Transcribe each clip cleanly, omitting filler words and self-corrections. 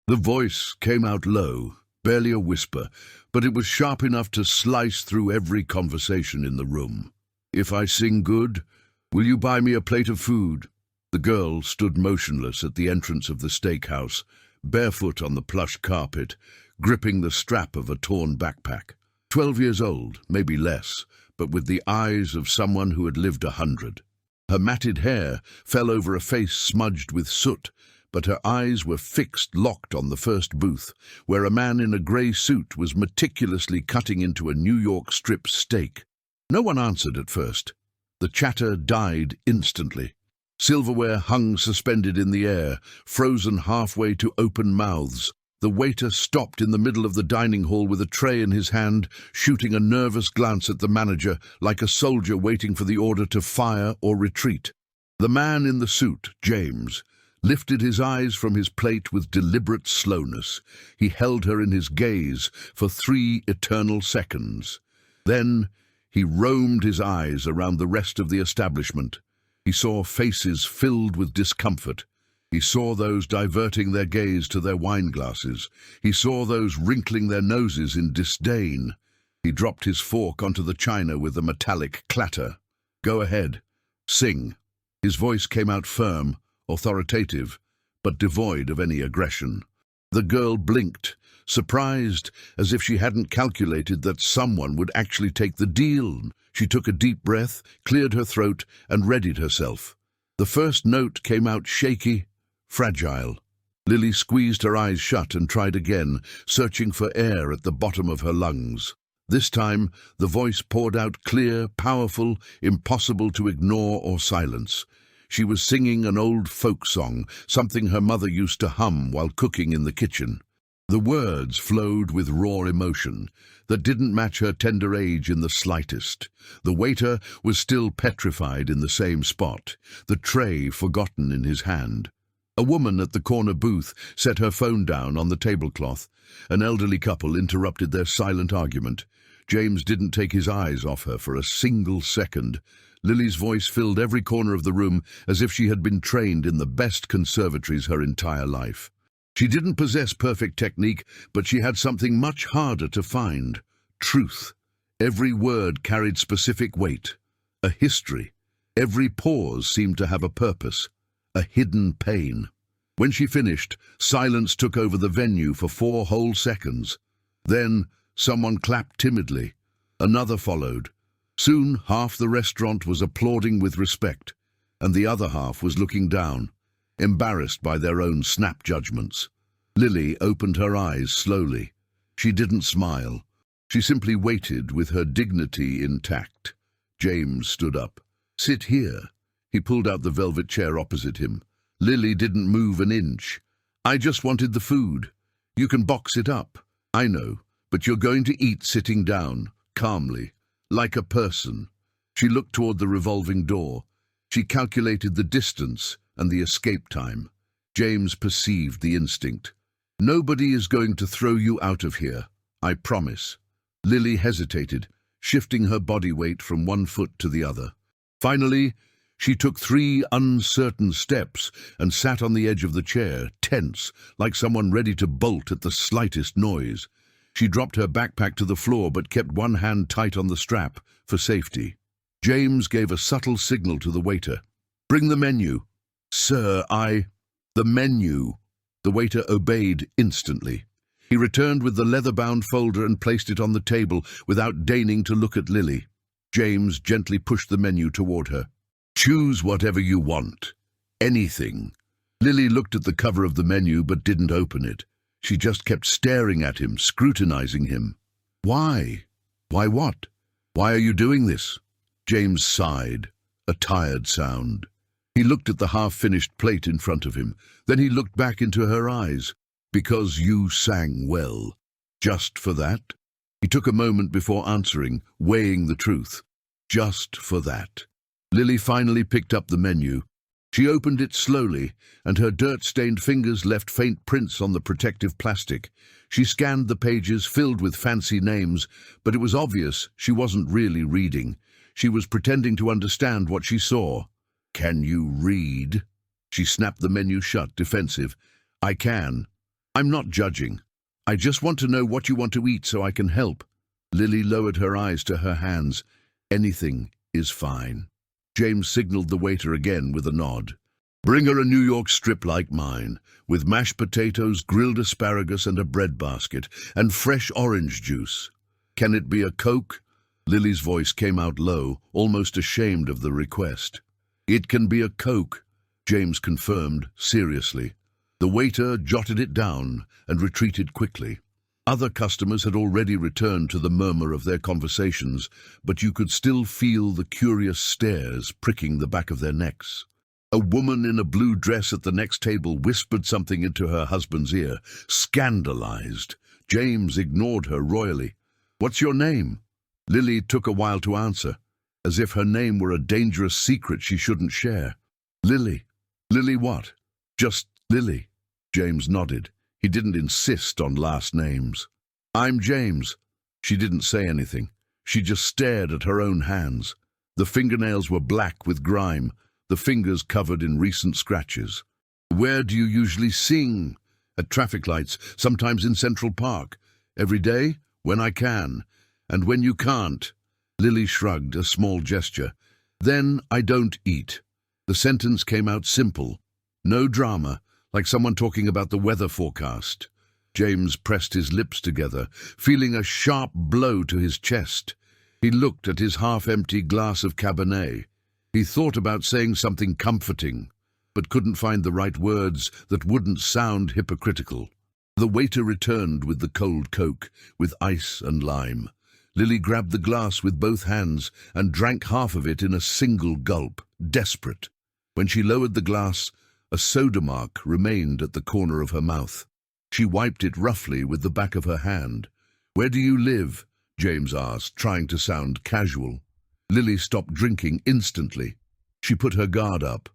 The voice came out low, barely a whisper, but it was sharp enough to slice through every conversation in the room. "If I sing good, will you buy me a plate of food?" The girl stood motionless at the entrance of the steakhouse, barefoot on the plush carpet, gripping the strap of a torn backpack. 12 years old, maybe less, but with the eyes of someone who had lived 100. Her matted hair fell over a face smudged with soot, but her eyes were fixed, locked on the first booth, where a man in a grey suit was meticulously cutting into a New York strip steak. No one answered at first. The chatter died instantly. Silverware hung suspended in the air, frozen halfway to open mouths. The waiter stopped in the middle of the dining hall with a tray in his hand, shooting a nervous glance at the manager, like a soldier waiting for the order to fire or retreat. The man in the suit, James, lifted his eyes from his plate with deliberate slowness. He held her in his gaze for 3 eternal seconds. Then he roamed his eyes around the rest of the establishment. He saw faces filled with discomfort. He saw those diverting their gaze to their wine glasses. He saw those wrinkling their noses in disdain. He dropped his fork onto the china with a metallic clatter. "Go ahead. Sing." His voice came out firm, authoritative, but devoid of any aggression. The girl blinked, surprised, as if she hadn't calculated that someone would actually take the deal. She took a deep breath, cleared her throat, and readied herself. The first note came out shaky, fragile. Lily squeezed her eyes shut and tried again, searching for air at the bottom of her lungs. This time, the voice poured out clear, powerful, impossible to ignore or silence. She was singing an old folk song, something her mother used to hum while cooking in the kitchen. The words flowed with raw emotion that didn't match her tender age in the slightest. The waiter was still petrified in the same spot, the tray forgotten in his hand. A woman at the corner booth set her phone down on the tablecloth. An elderly couple interrupted their silent argument. James didn't take his eyes off her for a single second. Lily's voice filled every corner of the room as if she had been trained in the best conservatories her entire life. She didn't possess perfect technique, but she had something much harder to find: truth. Every word carried specific weight, a history. Every pause seemed to have a purpose, a hidden pain. When she finished, silence took over the venue for 4 whole seconds. Then someone clapped timidly. Another followed. Soon half the restaurant was applauding with respect, and the other half was looking down, embarrassed by their own snap judgments. Lily opened her eyes slowly. She didn't smile. She simply waited with her dignity intact. James stood up. "Sit here." He pulled out the velvet chair opposite him. Lily didn't move an inch. "I just wanted the food. You can box it up. I know, but you're going to eat sitting down, calmly, like a person." She looked toward the revolving door. She calculated the distance and the escape time. James perceived the instinct. "Nobody is going to throw you out of here, I promise." Lily hesitated, shifting her body weight from one foot to the other. Finally, she took 3 uncertain steps and sat on the edge of the chair, tense, like someone ready to bolt at the slightest noise. She dropped her backpack to the floor but kept one hand tight on the strap for safety. James gave a subtle signal to the waiter. "Bring the menu." "Sir, The menu." The waiter obeyed instantly. He returned with the leather-bound folder and placed it on the table without deigning to look at Lily. James gently pushed the menu toward her. "Choose whatever you want. Anything." Lily looked at the cover of the menu but didn't open it. She just kept staring at him, scrutinizing him. "Why? Why what? Why are you doing this?" James sighed, a tired sound. He looked at the half-finished plate in front of him. Then he looked back into her eyes. "Because you sang well. Just for that?" He took a moment before answering, weighing the truth. "Just for that." Lily finally picked up the menu. She opened it slowly, and her dirt-stained fingers left faint prints on the protective plastic. She scanned the pages filled with fancy names, but it was obvious she wasn't really reading. She was pretending to understand what she saw. "Can you read?" She snapped the menu shut, defensive. "I can." I'm not judging. I just want to know what you want to eat so I can help. Lily lowered her eyes to her hands. Anything is fine. James signaled the waiter again with a nod. Bring her a New York strip like mine, with mashed potatoes, grilled asparagus and a bread basket, and fresh orange juice. Can it be a Coke? Lily's voice came out low, almost ashamed of the request. It can be a Coke, James confirmed, seriously. The waiter jotted it down and retreated quickly. Other customers had already returned to the murmur of their conversations, but you could still feel the curious stares pricking the back of their necks. A woman in a blue dress at the next table whispered something into her husband's ear, scandalized. James ignored her royally. What's your name? Lily took a while to answer, as if her name were a dangerous secret she shouldn't share. Lily. Lily what? Just Lily. James nodded. He didn't insist on last names. I'm James. She didn't say anything. She just stared at her own hands. The fingernails were black with grime, the fingers covered in recent scratches. Where do you usually sing? At traffic lights, sometimes in Central Park. Every day? When I can. And when you can't? Lily shrugged, a small gesture. Then I don't eat. The sentence came out simple. No drama, like someone talking about the weather forecast. James pressed his lips together, feeling a sharp blow to his chest. He looked at his half-empty glass of Cabernet. He thought about saying something comforting, but couldn't find the right words that wouldn't sound hypocritical. The waiter returned with the cold Coke, with ice and lime. Lily grabbed the glass with both hands and drank half of it in a single gulp, desperate. When she lowered the glass, a soda mark remained at the corner of her mouth. She wiped it roughly with the back of her hand. Where do you live? James asked, trying to sound casual. Lily stopped drinking instantly. She put her guard up.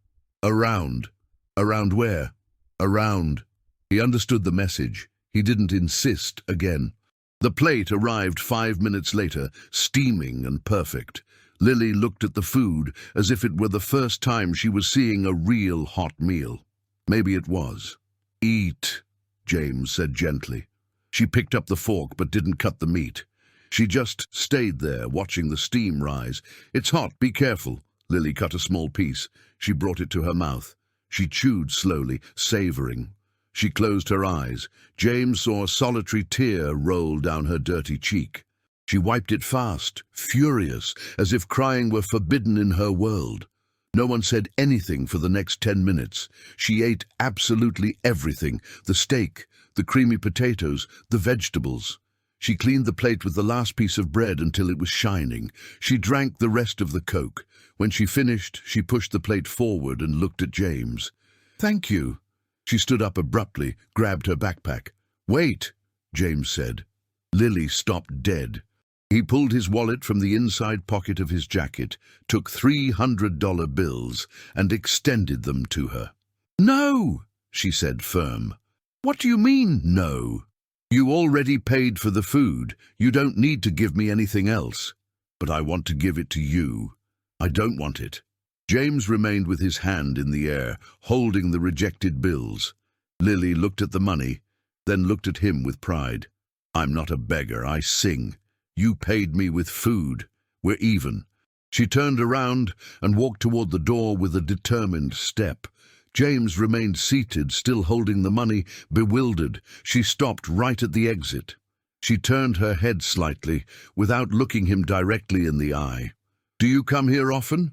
Around. Around where? Around. He understood the message. He didn't insist again. The plate arrived 5 minutes later, steaming and perfect. Lily looked at the food as if it were the first time she was seeing a real hot meal. Maybe it was. Eat, James said gently. She picked up the fork but didn't cut the meat. She just stayed there, watching the steam rise. It's hot, be careful. Lily cut a small piece. She brought it to her mouth. She chewed slowly, savoring. She closed her eyes. James saw a solitary tear roll down her dirty cheek. She wiped it fast, furious, as if crying were forbidden in her world. No one said anything for the next 10 minutes. She ate absolutely everything, the steak, the creamy potatoes, the vegetables. She cleaned the plate with the last piece of bread until it was shining. She drank the rest of the Coke. When she finished, she pushed the plate forward and looked at James. Thank you. She stood up abruptly, grabbed her backpack. Wait, James said. Lily stopped dead. He pulled his wallet from the inside pocket of his jacket, took $300 bills, and extended them to her. No, she said firm. What do you mean, no? You already paid for the food. You don't need to give me anything else. But I want to give it to you. I don't want it. James remained with his hand in the air, holding the rejected bills. Lily looked at the money, then looked at him with pride. I'm not a beggar, I sing. You paid me with food. We're even. She turned around and walked toward the door with a determined step. James remained seated, still holding the money, bewildered. She stopped right at the exit. She turned her head slightly, without looking him directly in the eye. Do you come here often?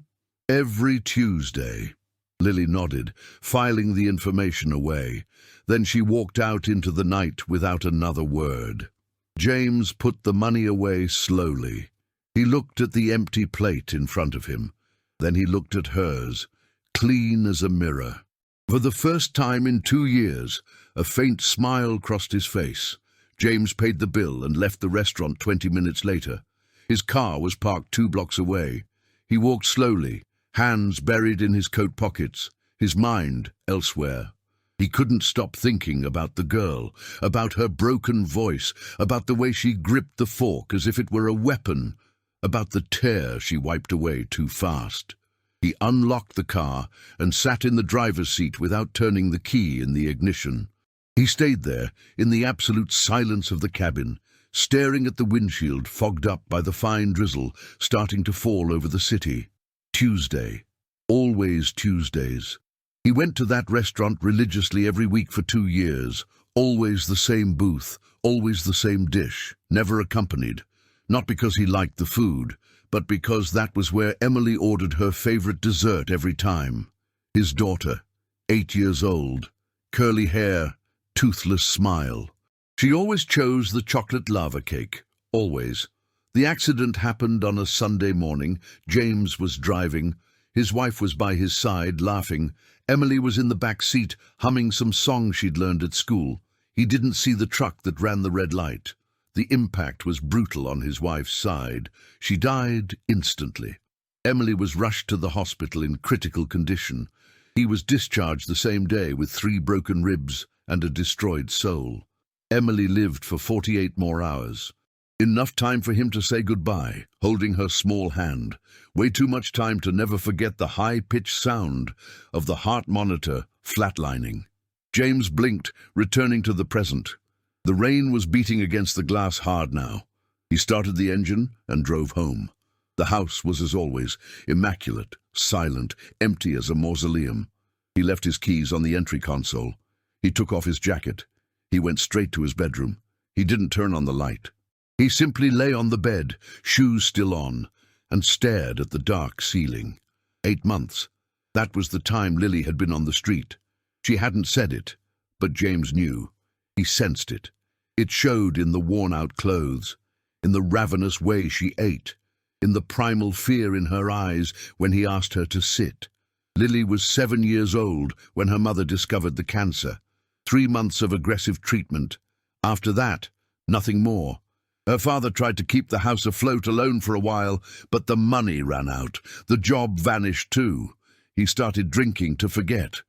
Every Tuesday. Lily nodded, filing the information away. Then she walked out into the night without another word. James put the money away slowly. He looked at the empty plate in front of him. Then he looked at hers, clean as a mirror. For the first time in 2 years, a faint smile crossed his face. James paid the bill and left the restaurant 20 minutes later. His car was parked 2 blocks away. He walked slowly, hands buried in his coat pockets, his mind elsewhere. He couldn't stop thinking about the girl, about her broken voice, about the way she gripped the fork as if it were a weapon, about the tear she wiped away too fast. He unlocked the car and sat in the driver's seat without turning the key in the ignition. He stayed there, in the absolute silence of the cabin, staring at the windshield fogged up by the fine drizzle starting to fall over the city. Tuesday. Always Tuesdays. He went to that restaurant religiously every week for 2 years. Always the same booth, always the same dish, never accompanied. Not because he liked the food, but because that was where Emily ordered her favorite dessert every time. His daughter, 8 years old, curly hair, toothless smile. She always chose the chocolate lava cake, always. The accident happened on a Sunday morning. James was driving. His wife was by his side, laughing. Emily was in the back seat, humming some song she'd learned at school. He didn't see the truck that ran the red light. The impact was brutal on his wife's side. She died instantly. Emily was rushed to the hospital in critical condition. He was discharged the same day with 3 broken ribs and a destroyed soul. Emily lived for 48 more hours. Enough time for him to say goodbye, holding her small hand. Way too much time to never forget the high-pitched sound of the heart monitor flatlining. James blinked, returning to the present. The rain was beating against the glass hard now. He started the engine and drove home. The house was, as always, immaculate, silent, empty as a mausoleum. He left his keys on the entry console. He took off his jacket. He went straight to his bedroom. He didn't turn on the light. He simply lay on the bed, shoes still on, and stared at the dark ceiling. 8 months. That was the time Lily had been on the street. She hadn't said it, but James knew. He sensed it. It showed in the worn-out clothes, in the ravenous way she ate, in the primal fear in her eyes when he asked her to sit. Lily was 7 years old when her mother discovered the cancer. 3 months of aggressive treatment. After that, nothing more. Her father tried to keep the house afloat alone for a while, but the money ran out. The job vanished too. He started drinking to forget.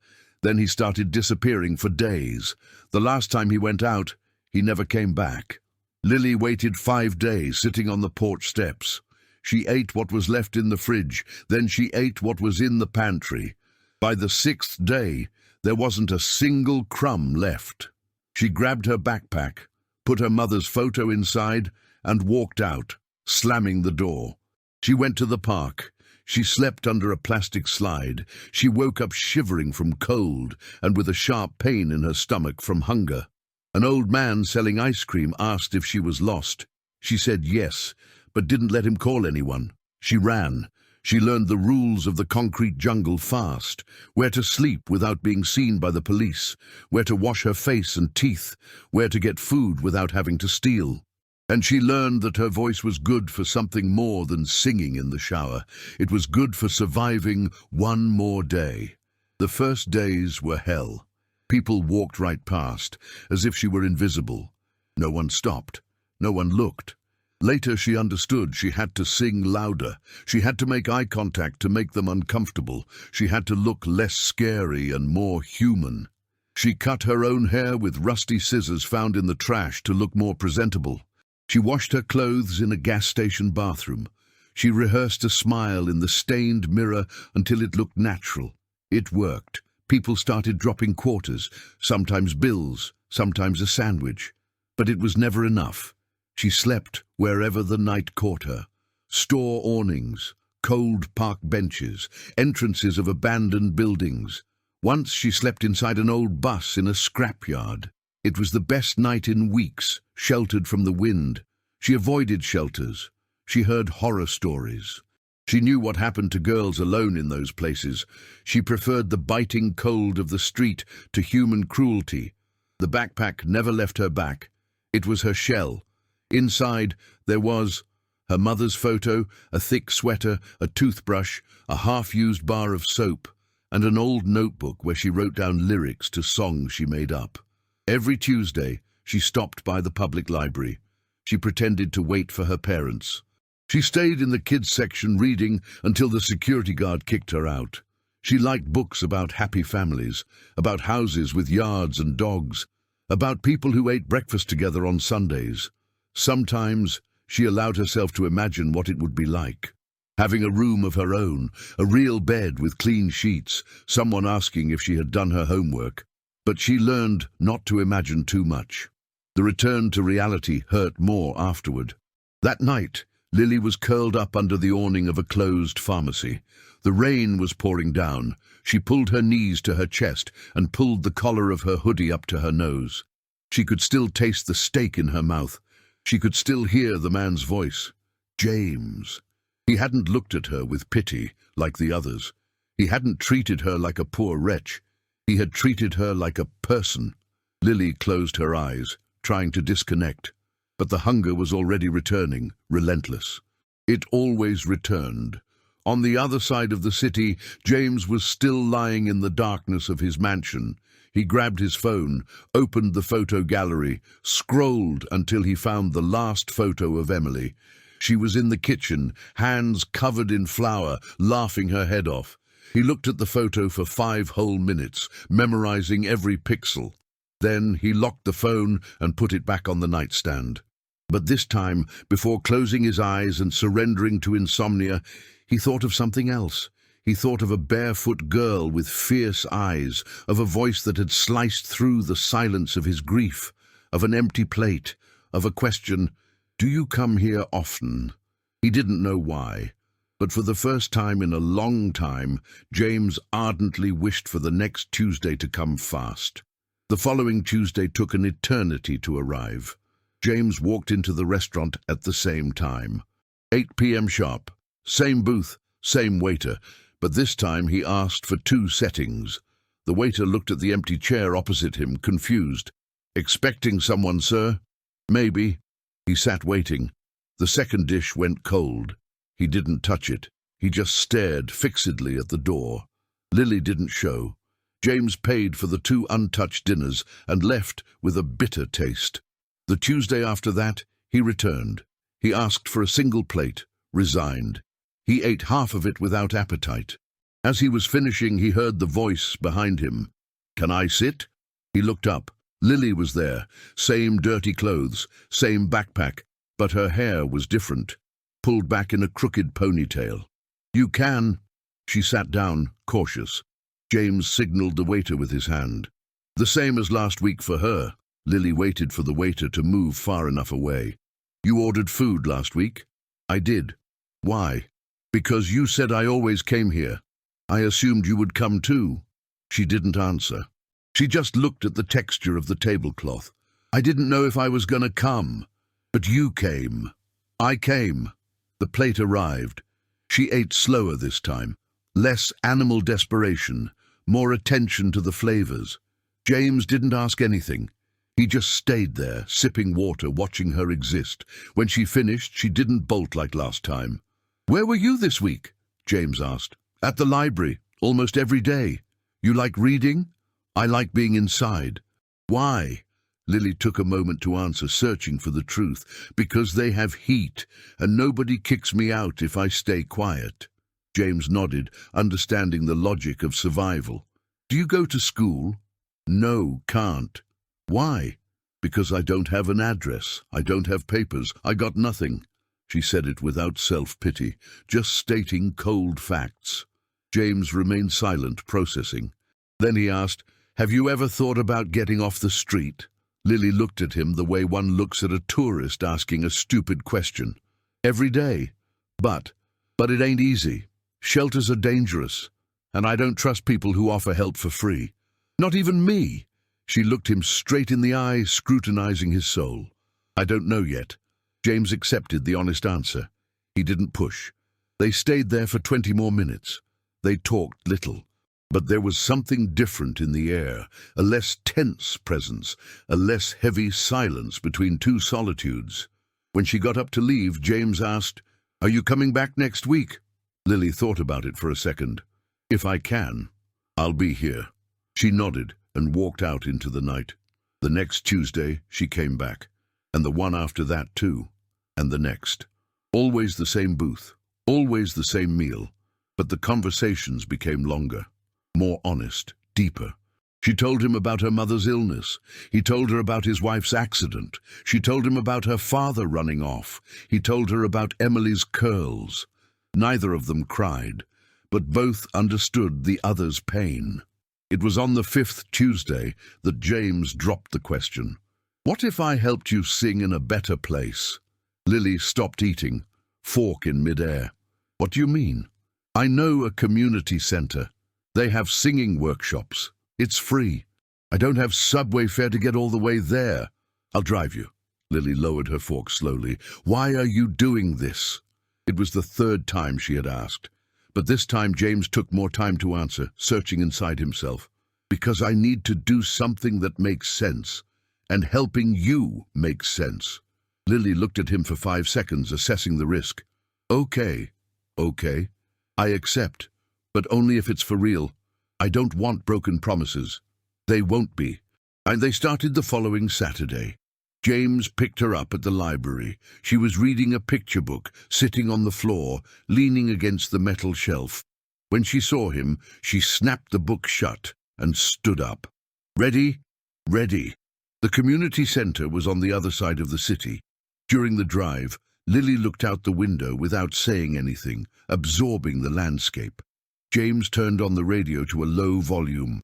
Then he started disappearing for days. The last time he went out, he never came back. Lily waited 5 days, sitting on the porch steps. She ate what was left in the fridge, then she ate what was in the pantry. By the 6th day, there wasn't a single crumb left. She grabbed her backpack, put her mother's photo inside, and walked out, slamming the door. She went to the park. She slept under a plastic slide. She woke up shivering from cold and with a sharp pain in her stomach from hunger. An old man selling ice cream asked if she was lost. She said yes, but didn't let him call anyone. She ran. She learned the rules of the concrete jungle fast, where to sleep without being seen by the police, where to wash her face and teeth, where to get food without having to steal. And she learned that her voice was good for something more than singing in the shower. It was good for surviving one more day. The first days were hell. People walked right past, as if she were invisible. No one stopped. No one looked. Later she understood she had to sing louder. She had to make eye contact to make them uncomfortable. She had to look less scary and more human. She cut her own hair with rusty scissors found in the trash to look more presentable. She washed her clothes in a gas station bathroom. She rehearsed a smile in the stained mirror until it looked natural. It worked. People started dropping quarters, sometimes bills, sometimes a sandwich. But it was never enough. She slept wherever the night caught her. Store awnings, cold park benches, entrances of abandoned buildings. Once she slept inside an old bus in a scrapyard. It was the best night in weeks, sheltered from the wind. She avoided shelters. She heard horror stories. She knew what happened to girls alone in those places. She preferred the biting cold of the street to human cruelty. The backpack never left her back. It was her shell. Inside, there was her mother's photo, a thick sweater, a toothbrush, a half-used bar of soap, and an old notebook where she wrote down lyrics to songs she made up. Every Tuesday, she stopped by the public library. She pretended to wait for her parents. She stayed in the kids' section reading until the security guard kicked her out. She liked books about happy families, about houses with yards and dogs, about people who ate breakfast together on Sundays. Sometimes she allowed herself to imagine what it would be like. Having a room of her own, a real bed with clean sheets, someone asking if she had done her homework. But she learned not to imagine too much. The return to reality hurt more afterward. That night, Lily was curled up under the awning of a closed pharmacy. The rain was pouring down. She pulled her knees to her chest and pulled the collar of her hoodie up to her nose. She could still taste the steak in her mouth. She could still hear the man's voice. James. He hadn't looked at her with pity like the others. He hadn't treated her like a poor wretch. He had treated her like a person. Lily closed her eyes, trying to disconnect. But the hunger was already returning, relentless. It always returned. On the other side of the city, James was still lying in the darkness of his mansion. He grabbed his phone, opened the photo gallery, scrolled until he found the last photo of Emily. She was in the kitchen, hands covered in flour, laughing her head off. He looked at the photo for 5 whole minutes, memorizing every pixel. Then he locked the phone and put it back on the nightstand. But this time, before closing his eyes and surrendering to insomnia, he thought of something else. He thought of a barefoot girl with fierce eyes, of a voice that had sliced through the silence of his grief, of an empty plate, of a question, "Do you come here often?" He didn't know why, but for the first time in a long time, James ardently wished for the next Tuesday to come fast. The following Tuesday took an eternity to arrive. James walked into the restaurant at the same time. 8 p.m. sharp. Same booth, same waiter, but this time he asked for 2 settings. The waiter looked at the empty chair opposite him, confused. "Expecting someone, sir?" "Maybe." He sat waiting. The second dish went cold. He didn't touch it. He just stared fixedly at the door. Lily didn't show. James paid for the 2 untouched dinners and left with a bitter taste. The Tuesday after that, he returned. He asked for a single plate, resigned. He ate half of it without appetite. As he was finishing, he heard the voice behind him. "Can I sit?" He looked up. Lily was there, same dirty clothes, same backpack, but her hair was different, pulled back in a crooked ponytail. "You can." She sat down, cautious. James signaled the waiter with his hand. "The same as last week for her." Lily waited for the waiter to move far enough away. "You ordered food last week?" "I did." "Why?" "Because you said I always came here. I assumed you would come too." She didn't answer. She just looked at the texture of the tablecloth. "I didn't know if I was gonna come. But you came." "I came." The plate arrived. She ate slower this time. Less animal desperation, more attention to the flavors. James didn't ask anything. He just stayed there, sipping water, watching her exist. When she finished, she didn't bolt like last time. "Where were you this week?" James asked. "At the library, almost every day. You like reading?" "I like being inside." "Why?" Lily took a moment to answer, searching for the truth. "Because they have heat, and nobody kicks me out if I stay quiet." James nodded, understanding the logic of survival. "Do you go to school?" "No, can't." "Why?" "Because I don't have an address. I don't have papers. I got nothing." She said it without self-pity, just stating cold facts. James remained silent, processing. Then he asked, "Have you ever thought about getting off the street?" Lily looked at him the way one looks at a tourist asking a stupid question. "Every day. But it ain't easy. Shelters are dangerous, and I don't trust people who offer help for free. Not even me." She looked him straight in the eye, scrutinizing his soul. "I don't know yet." James accepted the honest answer. He didn't push. They stayed there for 20 more minutes. They talked little. But there was something different in the air, a less tense presence, a less heavy silence between 2 solitudes. When she got up to leave, James asked, "Are you coming back next week?" Lily thought about it for a second. "If I can, I'll be here." She nodded and walked out into the night. The next Tuesday, she came back. And the one after that too, and the next. Always the same booth, always the same meal, but the conversations became longer, more honest, deeper. She told him about her mother's illness. He told her about his wife's accident. She told him about her father running off. He told her about Emily's curls. Neither of them cried, but both understood the other's pain. It was on the 5th Tuesday that James dropped the question. What if I helped you sing in a better place? Lily stopped eating, fork in midair. What do you mean? I know a community centre. They have singing workshops. It's free. I don't have subway fare to get all the way there. I'll drive you. Lily lowered her fork slowly. Why are you doing this? It was the third time she had asked. But this time James took more time to answer, searching inside himself. Because I need to do something that makes sense. And helping you makes sense. Lily looked at him for 5 seconds, assessing the risk. Okay. I accept. But only if it's for real. I don't want broken promises. They won't be. And they started the following Saturday. James picked her up at the library. She was reading a picture book, sitting on the floor, leaning against the metal shelf. When she saw him, she snapped the book shut and stood up. Ready? Ready. The community centre was on the other side of the city. During the drive, Lily looked out the window without saying anything, absorbing the landscape. James turned on the radio to a low volume.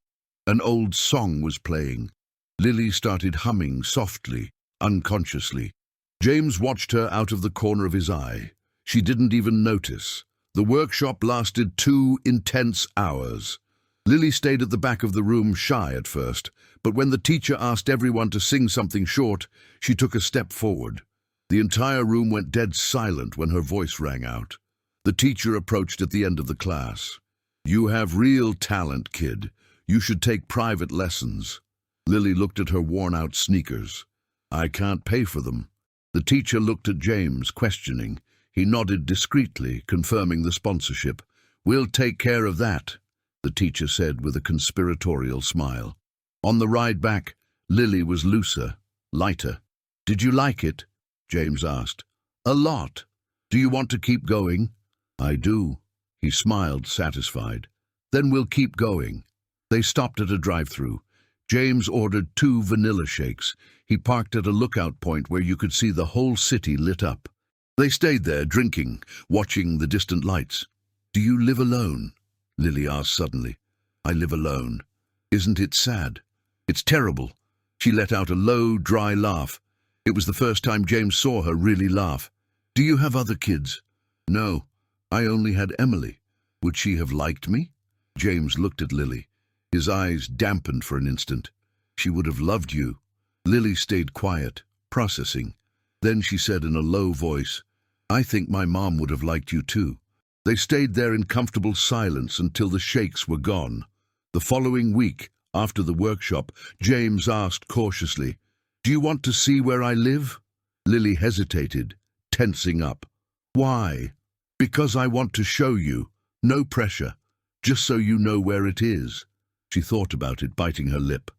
An old song was playing. Lily started humming softly, unconsciously. James watched her out of the corner of his eye. She didn't even notice. The workshop lasted 2 intense hours. Lily stayed at the back of the room, shy at first, but when the teacher asked everyone to sing something short, she took a step forward. The entire room went dead silent when her voice rang out. The teacher approached at the end of the class. You have real talent, kid. You should take private lessons. Lily looked at her worn-out sneakers. I can't pay for them. The teacher looked at James, questioning. He nodded discreetly, confirming the sponsorship. We'll take care of that, the teacher said with a conspiratorial smile. On the ride back, Lily was looser, lighter. Did you like it? James asked. A lot. Do you want to keep going? I do. He smiled, satisfied. Then we'll keep going. They stopped at a drive-through. James ordered 2 vanilla shakes. He parked at a lookout point where you could see the whole city lit up. They stayed there, drinking, watching the distant lights. Do you live alone? Lily asked suddenly. I live alone. Isn't it sad? It's terrible. She let out a low, dry laugh. It was the first time James saw her really laugh. Do you have other kids? No, I only had Emily. Would she have liked me? James looked at Lily. His eyes dampened for an instant. She would have loved you. Lily stayed quiet, processing. Then she said in a low voice, I think my mom would have liked you too. They stayed there in comfortable silence until the shakes were gone. The following week, after the workshop, James asked cautiously, Do you want to see where I live? Lily hesitated, tensing up. Why? Because I want to show you. No pressure. Just so you know where it is. She thought about it, biting her lip.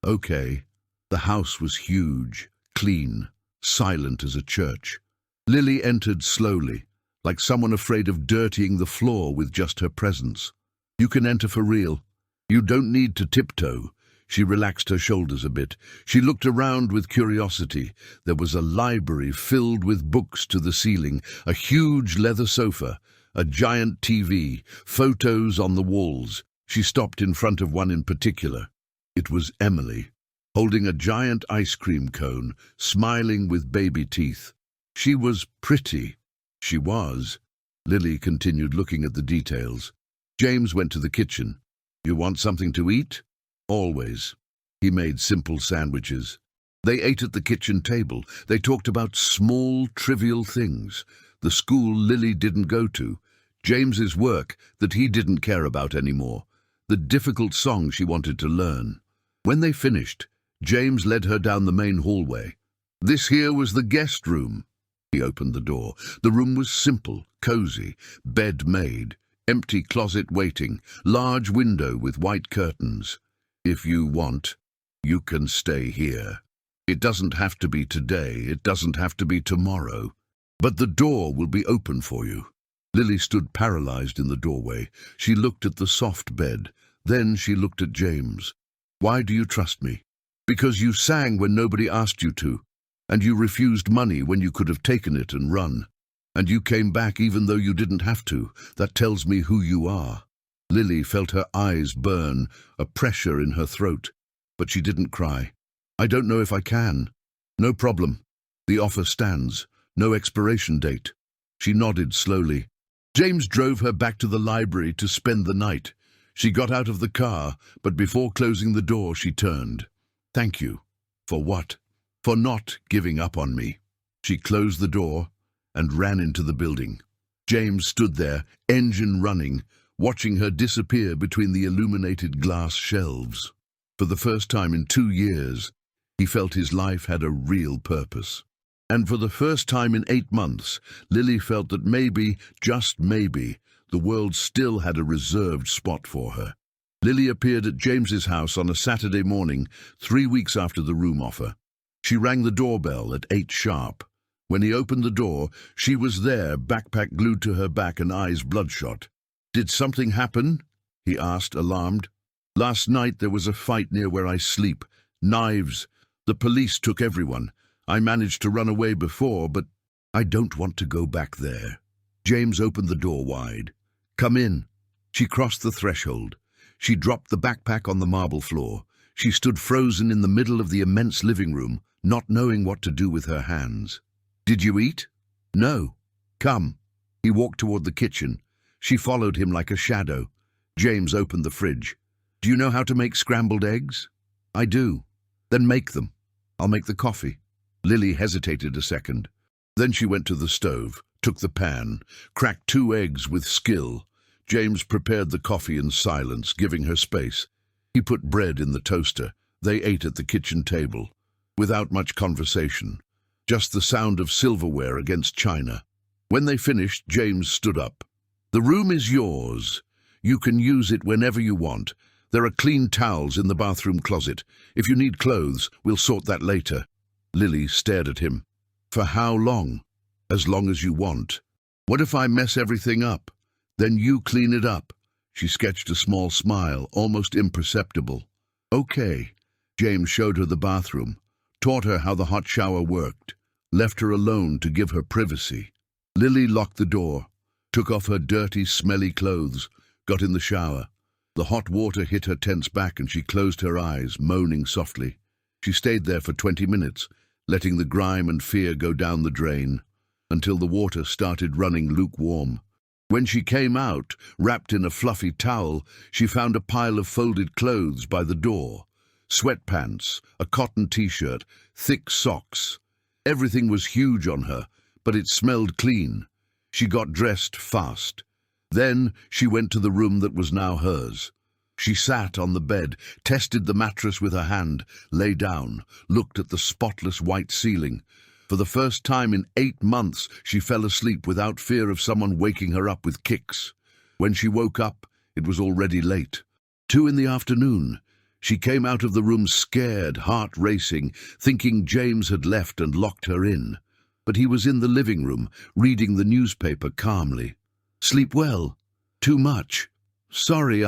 Okay. The house was huge, clean, silent as a church. Lily entered slowly, like someone afraid of dirtying the floor with just her presence. You can enter for real. You don't need to tiptoe. She relaxed her shoulders a bit. She looked around with curiosity. There was a library filled with books to the ceiling, a huge leather sofa, a giant TV, photos on the walls. She stopped in front of one in particular. It was Emily, holding a giant ice cream cone, smiling with baby teeth. She was pretty. She was. Lily continued looking at the details. James went to the kitchen. You want something to eat? Always. He made simple sandwiches. They ate at the kitchen table. They talked about small, trivial things. The school Lily didn't go to. James's work that he didn't care about anymore. The difficult song she wanted to learn. When they finished, James led her down the main hallway. This here was the guest room. He opened the door. The room was simple, cozy, bed made, empty closet waiting, large window with white curtains. If you want, you can stay here. It doesn't have to be today, it doesn't have to be tomorrow. But the door will be open for you. Lily stood paralyzed in the doorway. She looked at the soft bed. Then she looked at James. Why do you trust me? Because you sang when nobody asked you to. And you refused money when you could have taken it and run. And you came back even though you didn't have to. That tells me who you are. Lily felt her eyes burn, a pressure in her throat, but she didn't cry. "I don't know if I can." "No problem. The offer stands. No expiration date." She nodded slowly. James drove her back to the library to spend the night. She got out of the car, but before closing the door she turned. "Thank you." "For what?" "For not giving up on me." She closed the door and ran into the building. James stood there, engine running, watching her disappear between the illuminated glass shelves. For the first time in 2 years, he felt his life had a real purpose. And for the first time in 8 months, Lily felt that maybe, just maybe, the world still had a reserved spot for her. Lily appeared at James's house on a Saturday morning, 3 weeks after the room offer. She rang the doorbell at 8 sharp. When he opened the door, she was there, backpack glued to her back and eyes bloodshot. "Did something happen?" he asked, alarmed. "Last night there was a fight near where I sleep. Knives. The police took everyone. I managed to run away before, but I don't want to go back there." James opened the door wide. "Come in." She crossed the threshold. She dropped the backpack on the marble floor. She stood frozen in the middle of the immense living room, not knowing what to do with her hands. "Did you eat?" "No." "Come." He walked toward the kitchen. She followed him like a shadow. James opened the fridge. "Do you know how to make scrambled eggs?" "I do." "Then make them. I'll make the coffee." Lily hesitated a second. Then she went to the stove, took the pan, cracked 2 eggs with skill. James prepared the coffee in silence, giving her space. He put bread in the toaster. They ate at the kitchen table, without much conversation, just the sound of silverware against china. When they finished, James stood up. "The room is yours. You can use it whenever you want. There are clean towels in the bathroom closet. If you need clothes, we'll sort that later." Lily stared at him. "For how long?" "As long as you want." "What if I mess everything up?" "Then you clean it up." She sketched a small smile, almost imperceptible. "Okay." James showed her the bathroom, taught her how the hot shower worked, left her alone to give her privacy. Lily locked the door, took off her dirty, smelly clothes, got in the shower. The hot water hit her tense back and she closed her eyes, moaning softly. She stayed there for 20 minutes, letting the grime and fear go down the drain, until the water started running lukewarm. When she came out, wrapped in a fluffy towel, she found a pile of folded clothes by the door. Sweatpants, a cotton t-shirt, thick socks. Everything was huge on her, but it smelled clean. She got dressed fast. Then she went to the room that was now hers. She sat on the bed, tested the mattress with her hand, lay down, looked at the spotless white ceiling. For the first time in 8 months, she fell asleep without fear of someone waking her up with kicks. When she woke up, it was already late. 2 in the afternoon. She came out of the room scared, heart racing, thinking James had left and locked her in. But he was in the living room, reading the newspaper calmly. "Sleep well?" "Too much." "Sorry,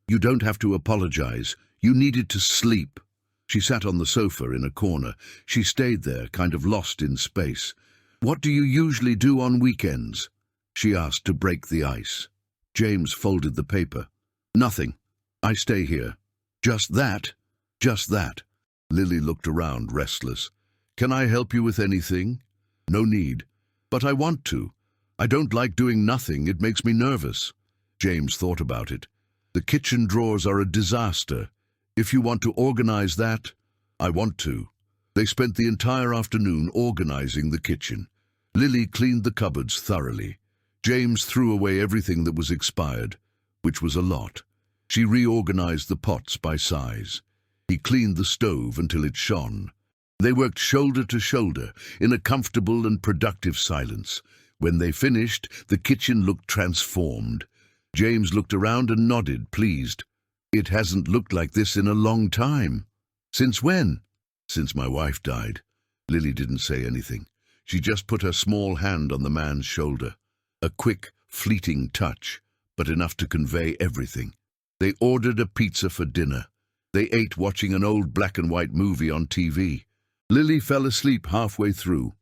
You don't have to apologize. You needed to sleep." She sat on the sofa in a corner. She stayed there, kind of lost in space. "What do you usually do on weekends?" she asked to break the ice. James folded the paper. "Nothing. I stay here." "Just that?" "Just that." Lily looked around, restless. "Can I help you with anything?" "No need." "But I want to. I don't like doing nothing. It makes me nervous." James thought about it. "The kitchen drawers are a disaster. If you want to organize that." "I want to." They spent the entire afternoon organizing the kitchen. Lily cleaned the cupboards thoroughly. James threw away everything that was expired, which was a lot. She reorganized the pots by size. He cleaned the stove until it shone. They worked shoulder to shoulder in a comfortable and productive silence. When they finished, the kitchen looked transformed. James looked around and nodded, pleased. "It hasn't looked like this in a long time." "Since when?" "Since my wife died." Lily didn't say anything. She just put her small hand on the man's shoulder. A quick, fleeting touch, but enough to convey everything. They ordered a pizza for dinner. They ate watching an old black-and-white movie on TV. Lily fell asleep halfway through.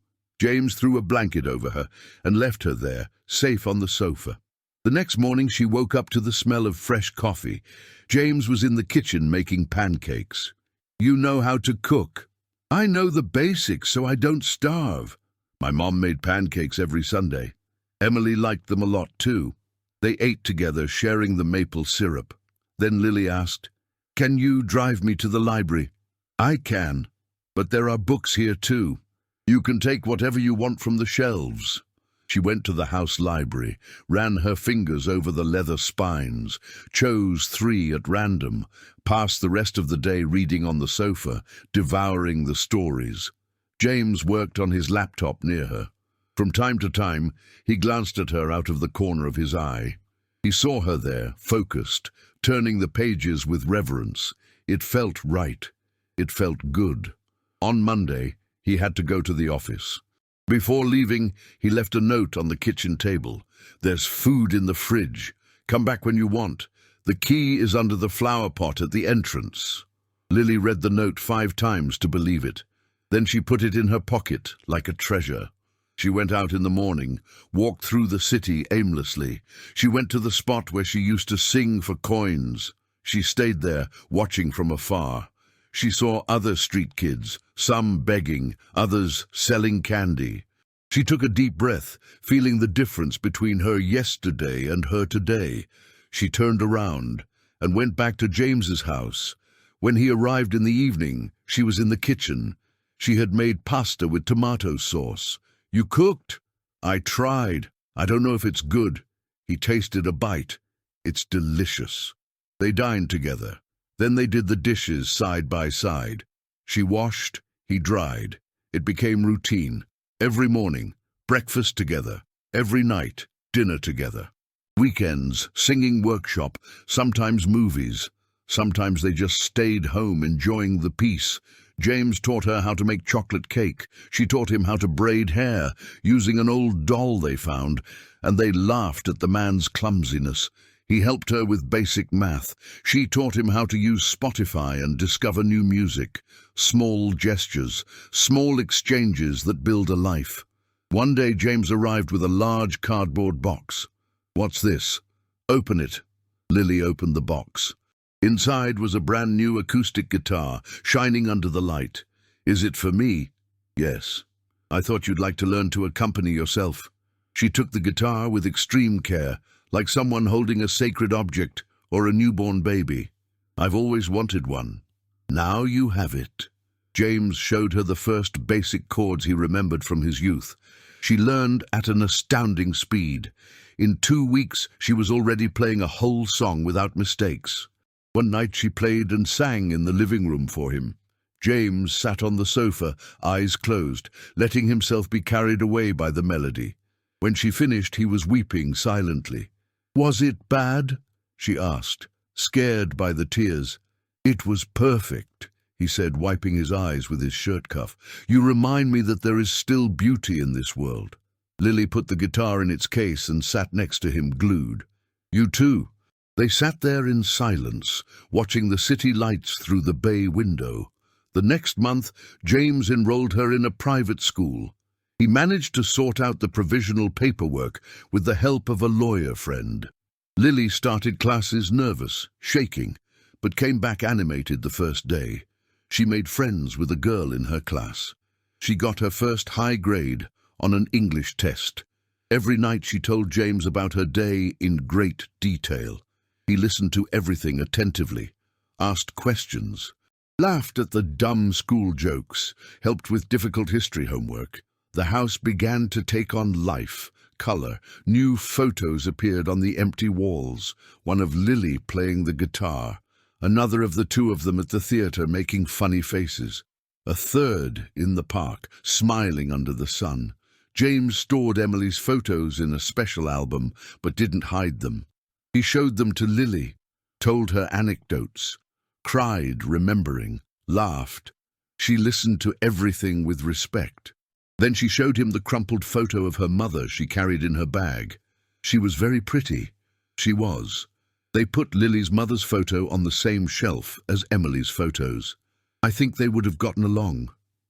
James threw a blanket over her and left her there, safe on the sofa. The next morning she woke up to the smell of fresh coffee. James was in the kitchen making pancakes. "You know how to cook." "I know the basics so I don't starve." My mom made pancakes every Sunday. Emily liked them a lot too. They ate together, sharing the maple syrup. Then Lily asked, "Can you drive me to the library?" "I can, but there are books here too. You can take whatever you want from the shelves." She went to the house library, ran her fingers over the leather spines, chose 3 at random, passed the rest of the day reading on the sofa, devouring the stories. James worked on his laptop near her. From time to time, he glanced at her out of the corner of his eye. He saw her there, focused, turning the pages with reverence. It felt right. It felt good. On Monday, he had to go to the office. Before leaving, he left a note on the kitchen table. "There's food in the fridge. Come back when you want. The key is under the flower pot at the entrance." Lily read the note 5 times to believe it. Then she put it in her pocket like a treasure. She went out in the morning, walked through the city aimlessly. She went to the spot where she used to sing for coins. She stayed there, watching from afar. She saw other street kids, some begging, others selling candy. She took a deep breath, feeling the difference between her yesterday and her today. She turned around and went back to James's house. When he arrived in the evening, she was in the kitchen. She had made pasta with tomato sauce. "You cooked?" "I tried. I don't know if it's good." He tasted a bite. "It's delicious." They dined together. Then they did the dishes side by side. She washed, he dried. It became routine. Every morning, breakfast together. Every night, dinner together. Weekends, singing workshop, sometimes movies. Sometimes they just stayed home enjoying the peace. James taught her how to make chocolate cake. She taught him how to braid hair, using an old doll they found, and they laughed at the man's clumsiness. He helped her with basic math. She taught him how to use Spotify and discover new music. Small gestures, small exchanges that build a life. One day James arrived with a large cardboard box. "What's this?" "Open it." Lily opened the box. Inside was a brand new acoustic guitar, shining under the light. "Is it for me?" "Yes. I thought you'd like to learn to accompany yourself." She took the guitar with extreme care, like someone holding a sacred object or a newborn baby. "I've always wanted one. Now you have it." James showed her the first basic chords he remembered from his youth. She learned at an astounding speed. In 2 weeks, she was already playing a whole song without mistakes. One night she played and sang in the living room for him. James sat on the sofa, eyes closed, letting himself be carried away by the melody. When she finished, he was weeping silently. "Was it bad?" she asked, scared by the tears. "It was perfect," he said, wiping his eyes with his shirt cuff. "You remind me that there is still beauty in this world." Lily put the guitar in its case and sat next to him, glued. "You too." They sat there in silence, watching the city lights through the bay window. The next month, James enrolled her in a private school. He managed to sort out the provisional paperwork with the help of a lawyer friend. Lily started classes nervous, shaking, but came back animated the first day. She made friends with a girl in her class. She got her first high grade on an English test. Every night she told James about her day in great detail. He listened to everything attentively, asked questions, laughed at the dumb school jokes, helped with difficult history homework. The house began to take on life, color. New photos appeared on the empty walls, one of Lily playing the guitar, another of the two of them at the theater making funny faces, a third in the park, smiling under the sun. James stored Emily's photos in a special album, but didn't hide them. He showed them to Lily, told her anecdotes, cried remembering, laughed. She listened to everything with respect. Then she showed him the crumpled photo of her mother she carried in her bag. She was very pretty. She was. They put Lily's mother's photo on the same shelf as Emily's photos. "I think they would have gotten along,"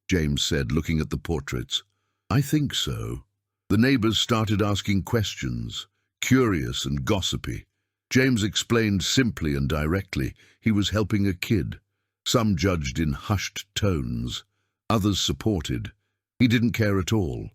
James said, looking at the portraits. "I think so." The neighbors started asking questions, curious and gossipy. James explained simply and directly he was helping a kid. Some judged in hushed tones, others supported. He didn't care at all.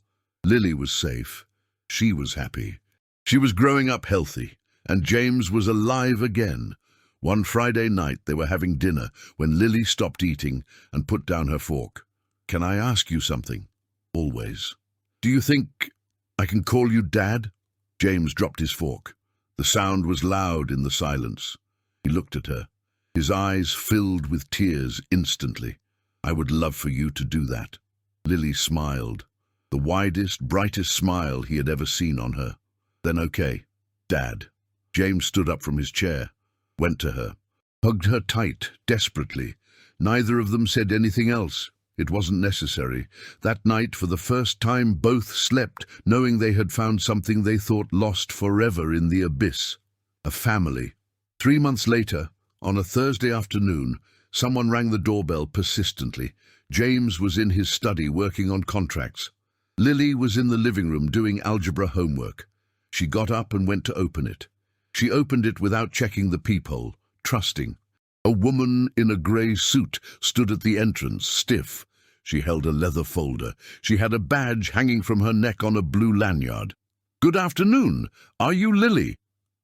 Lily was safe. She was happy. She was growing up healthy, and James was alive again. One Friday night they were having dinner when Lily stopped eating and put down her fork. "Can I ask you something?" "Always." "Do you think I can call you Dad?" James dropped his fork. The sound was loud in the silence. He looked at her. His eyes filled with tears instantly. "I would love for you to do that." Lily smiled, the widest, brightest smile he had ever seen on her. "Then okay, Dad." James stood up from his chair, went to her, hugged her tight, desperately. Neither of them said anything else. It wasn't necessary. That night, for the first time, both slept, knowing they had found something they thought lost forever in the abyss. A family. 3 months later, on a Thursday afternoon, someone rang the doorbell persistently. James was in his study working on contracts. Lily was in the living room doing algebra homework. She got up and went to open it. She opened it without checking the peephole, trusting. A woman in a grey suit stood at the entrance, stiff. She held a leather folder. She had a badge hanging from her neck on a blue lanyard. "Good afternoon. Are you Lily?"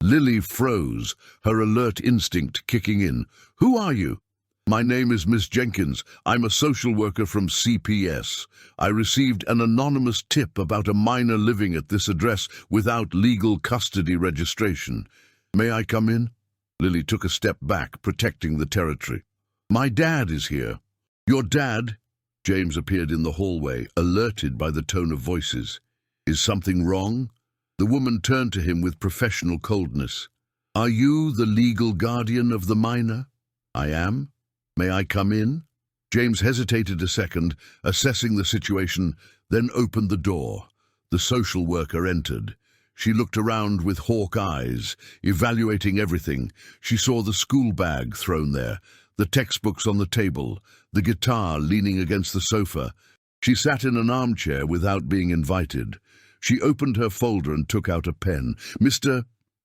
Lily froze, her alert instinct kicking in. "Who are you?" "My name is Miss Jenkins. I'm a social worker from CPS. I received an anonymous tip about a minor living at this address without legal custody registration. May I come in?" Lily took a step back, protecting the territory. "My dad is here." "Your dad?" James appeared in the hallway, alerted by the tone of voices. "Is something wrong?" The woman turned to him with professional coldness. "Are you the legal guardian of the minor?" "I am. May I come in?" James hesitated a second, assessing the situation, then opened the door. The social worker entered. She looked around with hawk eyes, evaluating everything. She saw the school bag thrown there, the textbooks on the table, the guitar leaning against the sofa. She sat in an armchair without being invited. She opened her folder and took out a pen. "Mr.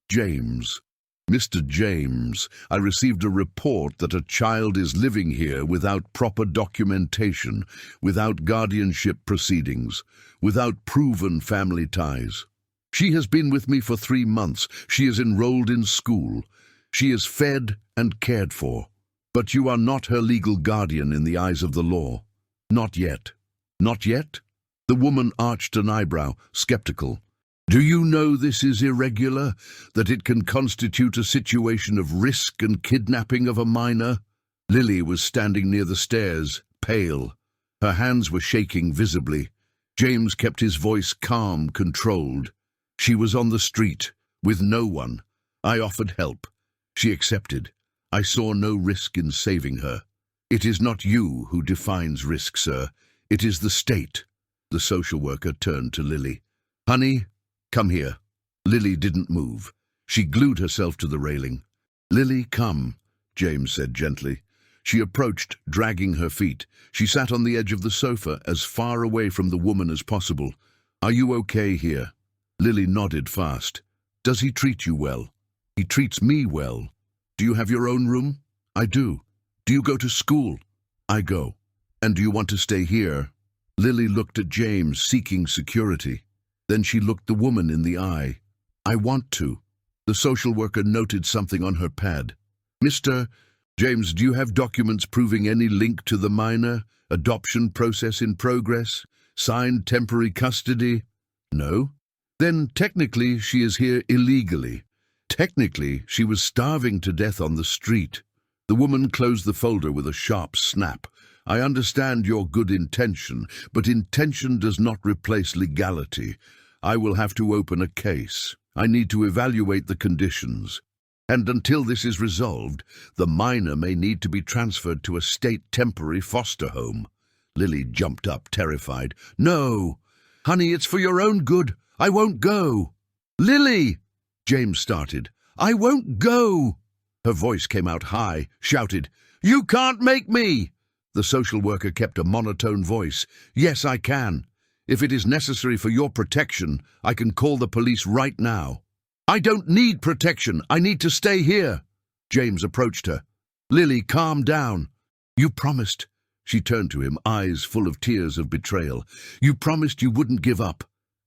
James. Mr. James, I received a report that a child is living here without proper documentation, without guardianship proceedings, without proven family ties. She has been with me for 3 months. She is enrolled in school. She is fed and cared for. But you are not her legal guardian in the eyes of the law. Not yet." "Not yet?" The woman arched an eyebrow, skeptical. "Do you know this is irregular, that it can constitute a situation of risk and kidnapping of a minor?" Lily was standing near the stairs, pale. Her hands were shaking visibly. James kept his voice calm, controlled. "She was on the street, with no one. I offered help. She accepted. I saw no risk in saving her. It is not you who defines risk, sir. It is the state." The social worker turned to Lily. "Honey, come here." Lily didn't move. She glued herself to the railing. "Lily, come," James said gently. She approached, dragging her feet. She sat on the edge of the sofa, as far away from the woman as possible. "Are you okay here?" Lily nodded fast. "Does he treat you well?" "He treats me well." "Do you have your own room?" "I do." "Do you go to school?" "I go." "And do you want to stay here?" Lily looked at James, seeking security. Then she looked the woman in the eye. "I want to." The social worker noted something on her pad. "Mr. James, do you have documents proving any link to the minor? Adoption process in progress? Signed temporary custody?" "No." "Then technically she is here illegally. Technically she was starving to death on the street." The woman closed the folder with a sharp snap. "I understand your good intention, but intention does not replace legality. I will have to open a case. I need to evaluate the conditions. And until this is resolved, the minor may need to be transferred to a state temporary foster home." Lily jumped up, terrified. "No! Honey, it's for your own good. I won't go." "Lily!" James started. "I won't go!" Her voice came out high, shouted, "You can't make me!" The social worker kept a monotone voice. "Yes, I can. If it is necessary for your protection, I can call the police right now." I don't need protection. I need to stay here. James approached her. Lily, calm down. You promised. She turned to him, eyes full of tears of betrayal. You promised you wouldn't give up.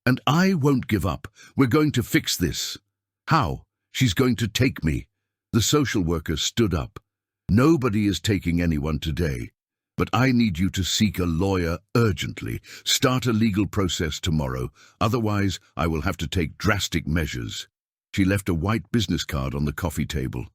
And I won't give up. We're going to fix this. How? She's going to take me. The social worker stood up. Nobody is taking anyone today. But I need you to seek a lawyer urgently. Start a legal process tomorrow. Otherwise, I will have to take drastic measures. She left a white business card on the coffee table.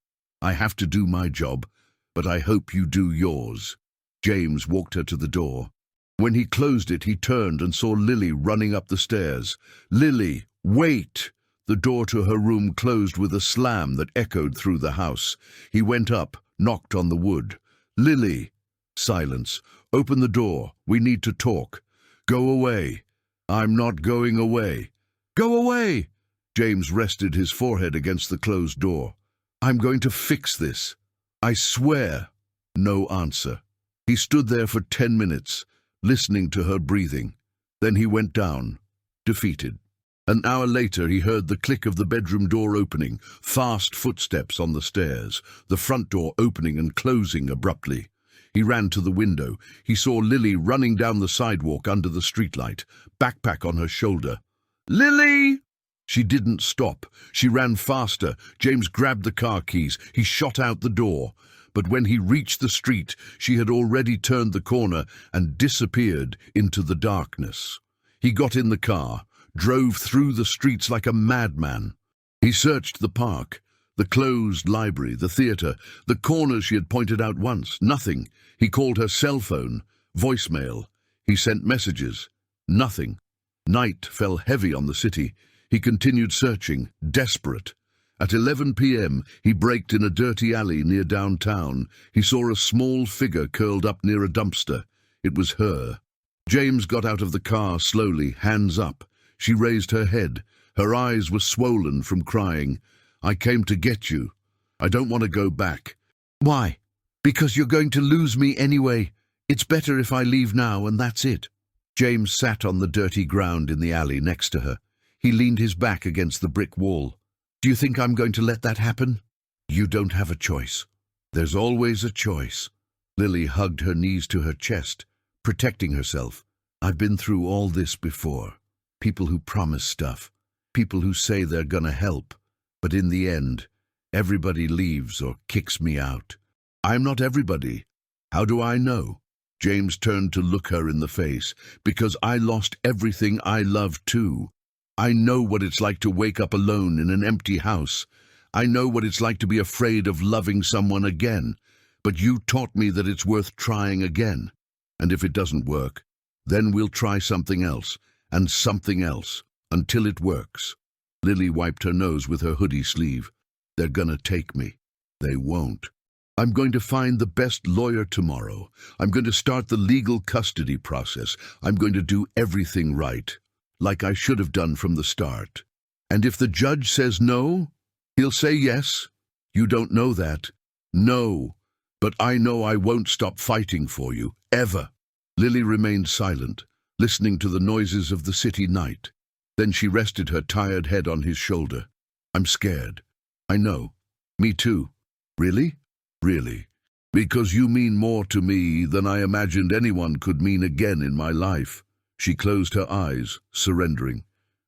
I have to do my job, but I hope you do yours. James walked her to the door. When he closed it, he turned and saw Lily running up the stairs. Lily, wait! The door to her room closed with a slam that echoed through the house. He went up, knocked on the wood. Lily! Silence. Open the door. We need to talk. Go away. I'm not going away. Go away! James rested his forehead against the closed door. I'm going to fix this. I swear. No answer. He stood there for 10 minutes, listening to her breathing. Then he went down, defeated. An hour later, he heard the click of the bedroom door opening, fast footsteps on the stairs, the front door opening and closing abruptly. He ran to the window. He saw Lily running down the sidewalk under the streetlight, backpack on her shoulder. Lily! She didn't stop. She ran faster. James grabbed the car keys. He shot out the door. But when he reached the street, she had already turned the corner and disappeared into the darkness. He got in the car, drove through the streets like a madman. He searched the park, the closed library, the theatre, the corners she had pointed out once. Nothing. He called her cell phone, voicemail. He sent messages. Nothing. Night fell heavy on the city. He continued searching, desperate. At 11 p.m., he braked in a dirty alley near downtown. He saw a small figure curled up near a dumpster. It was her. James got out of the car slowly, hands up. She raised her head. Her eyes were swollen from crying. I came to get you. I don't want to go back. Why? Because you're going to lose me anyway. It's better if I leave now and that's it. James sat on the dirty ground in the alley next to her. He leaned his back against the brick wall. Do you think I'm going to let that happen? You don't have a choice. There's always a choice. Lily hugged her knees to her chest, protecting herself. I've been through all this before. People who promise stuff. People who say they're gonna help. But in the end, everybody leaves or kicks me out. I'm not everybody. How do I know? James turned to look her in the face. Because I lost everything I loved too. I know what it's like to wake up alone in an empty house. I know what it's like to be afraid of loving someone again. But you taught me that it's worth trying again. And if it doesn't work, then we'll try something else, and something else, until it works. Lily wiped her nose with her hoodie sleeve. They're gonna take me. They won't. I'm going to find the best lawyer tomorrow. I'm going to start the legal custody process. I'm going to do everything right, like I should have done from the start. And if the judge says no, he'll say yes. You don't know that. No. But I know I won't stop fighting for you, ever. Lily remained silent, listening to the noises of the city night. Then she rested her tired head on his shoulder. I'm scared. I know. Me too. Really? Really. Because you mean more to me than I imagined anyone could mean again in my life. She closed her eyes, surrendering.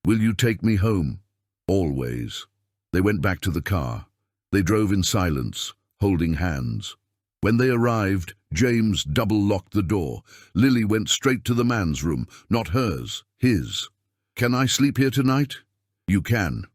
Will you take me home? Always. They went back to the car. They drove in silence, holding hands. When they arrived, James double-locked the door. Lily went straight to the man's room, not hers, his. Can I sleep here tonight? You can.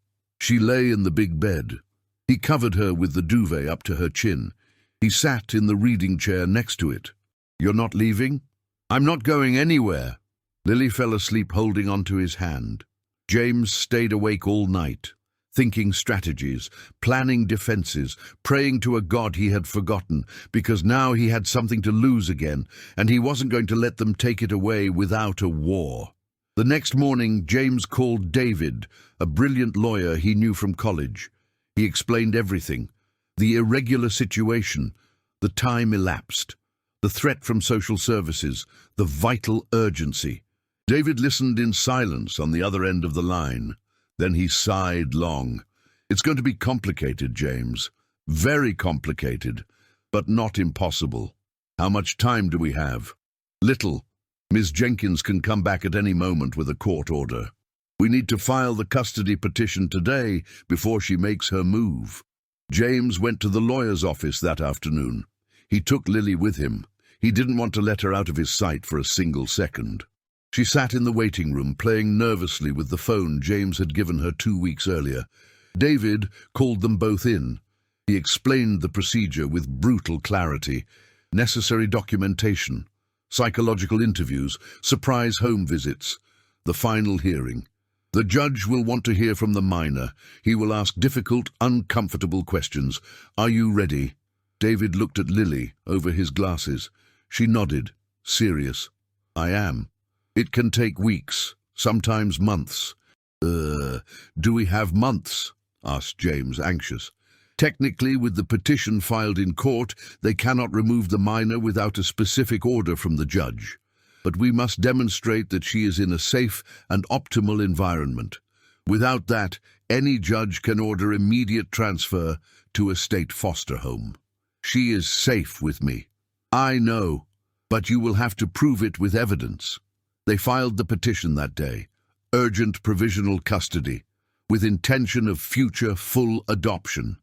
She lay in the big bed. He covered her with the duvet up to her chin. He sat in the reading chair next to it. You're not leaving? I'm not going anywhere. Lily fell asleep holding onto his hand. James stayed awake all night, thinking strategies, planning defenses, praying to a God he had forgotten, because now he had something to lose again, and he wasn't going to let them take it away without a war. The next morning, James called David, a brilliant lawyer he knew from college. He explained everything, the irregular situation, the time elapsed, the threat from social services, the vital urgency. David listened in silence on the other end of the line. Then he sighed long. It's going to be complicated, James. Very complicated, but not impossible. How much time do we have? Little. Ms. Jenkins can come back at any moment with a court order. We need to file the custody petition today before she makes her move. James went to the lawyer's office that afternoon. He took Lily with him. He didn't want to let her out of his sight for a single second. She sat in the waiting room, playing nervously with the phone James had given her 2 weeks earlier. David called them both in. He explained the procedure with brutal clarity. Necessary documentation, psychological interviews, surprise home visits, the final hearing. The judge will want to hear from the minor. He will ask difficult, uncomfortable questions. Are you ready? David looked at Lily over his glasses. She nodded, serious. I am. It can take weeks, sometimes months. Do we have months? Asked James, anxious. Technically, with the petition filed in court, they cannot remove the minor without a specific order from the judge. But we must demonstrate that she is in a safe and optimal environment. Without that, any judge can order immediate transfer to a state foster home. She is safe with me. I know, but you will have to prove it with evidence. They filed the petition that day, urgent provisional custody, with intention of future full adoption.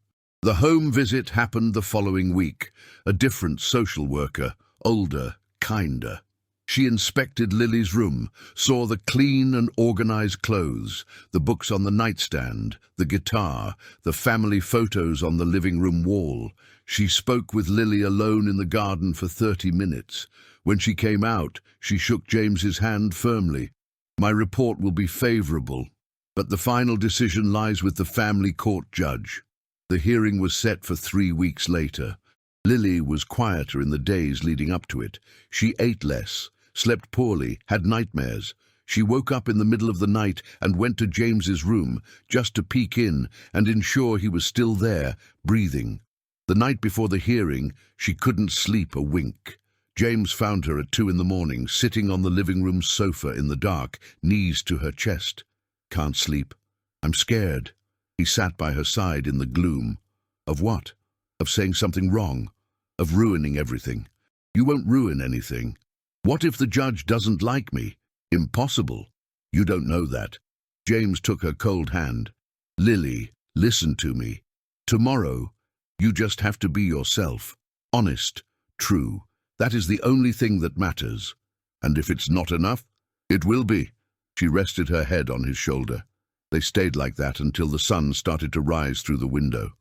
The home visit happened the following week. A different social worker, older, kinder. She inspected Lily's room, saw the clean and organized clothes, the books on the nightstand, the guitar, the family photos on the living room wall. She spoke with Lily alone in the garden for 30 minutes. When she came out, she shook James's hand firmly. My report will be favorable, but the final decision lies with the family court judge. The hearing was set for 3 weeks later. Lily was quieter in the days leading up to it. She ate less, slept poorly, had nightmares. She woke up in the middle of the night and went to James's room just to peek in and ensure he was still there, breathing. The night before the hearing, she couldn't sleep a wink. James found her at 2 a.m, sitting on the living room sofa in the dark, knees to her chest. Can't sleep. I'm scared. He sat by her side in the gloom. Of what? Of saying something wrong? Of ruining everything? You won't ruin anything. What if the judge doesn't like me? Impossible. You don't know that. James took her cold hand. Lily, listen to me. Tomorrow, you just have to be yourself. Honest, true. That is the only thing that matters. And if it's not enough, it will be. She rested her head on his shoulder. They stayed like that until the sun started to rise through the window.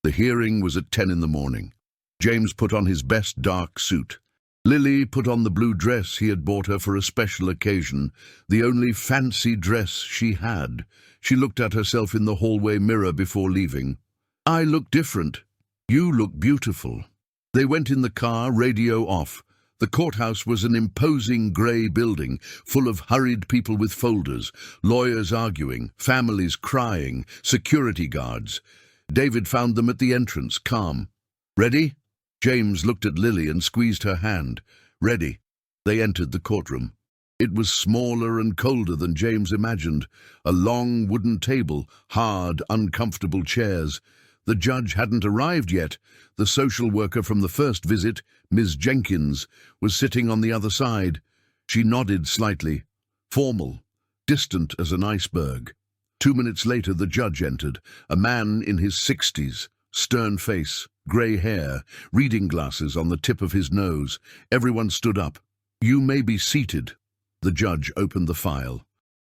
The hearing was at 10 a.m. James put on his best dark suit. Lily put on the blue dress he had bought her for a special occasion, the only fancy dress she had. She looked at herself in the hallway mirror before leaving. I look different. You look beautiful. They went in the car, radio off. The courthouse was an imposing grey building, full of hurried people with folders, lawyers arguing, families crying, security guards. David found them at the entrance, calm. Ready? James looked at Lily and squeezed her hand. Ready. They entered the courtroom. It was smaller and colder than James imagined. A long wooden table, hard, uncomfortable chairs. The judge hadn't arrived yet. The social worker from the first visit, Ms. Jenkins, was sitting on the other side. She nodded slightly. Formal, distant as an iceberg. 2 minutes later, the judge entered, a man in his 60s, stern face, grey hair, reading glasses on the tip of his nose. Everyone stood up. You may be seated. The judge opened the file.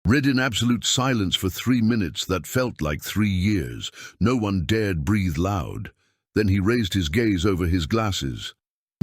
Read in absolute silence for 3 minutes that felt like 3 years. No one dared breathe loud. Then he raised his gaze over his glasses.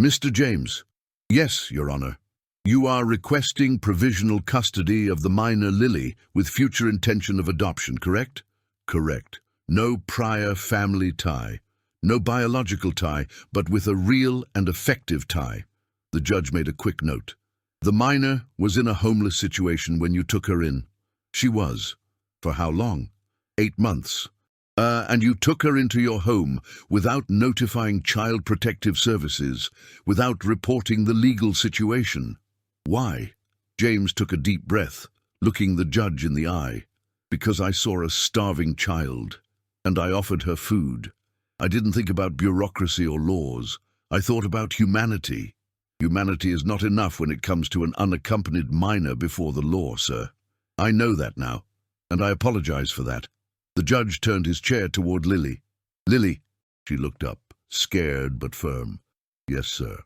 Mr. James. Yes, Your Honor. You are requesting provisional custody of the minor Lily with future intention of adoption, correct? Correct. No prior family tie. No biological tie, but with a real and effective tie. The judge made a quick note. The minor was in a homeless situation when you took her in. She was. For how long? 8 months. And you took her into your home without notifying Child Protective Services, without reporting the legal situation. Why? James took a deep breath, looking the judge in the eye. Because I saw a starving child. And I offered her food. I didn't think about bureaucracy or laws. I thought about humanity. Humanity is not enough when it comes to an unaccompanied minor before the law, sir. I know that now, and I apologize for that. The judge turned his chair toward Lily. Lily, she looked up, scared but firm. Yes, sir.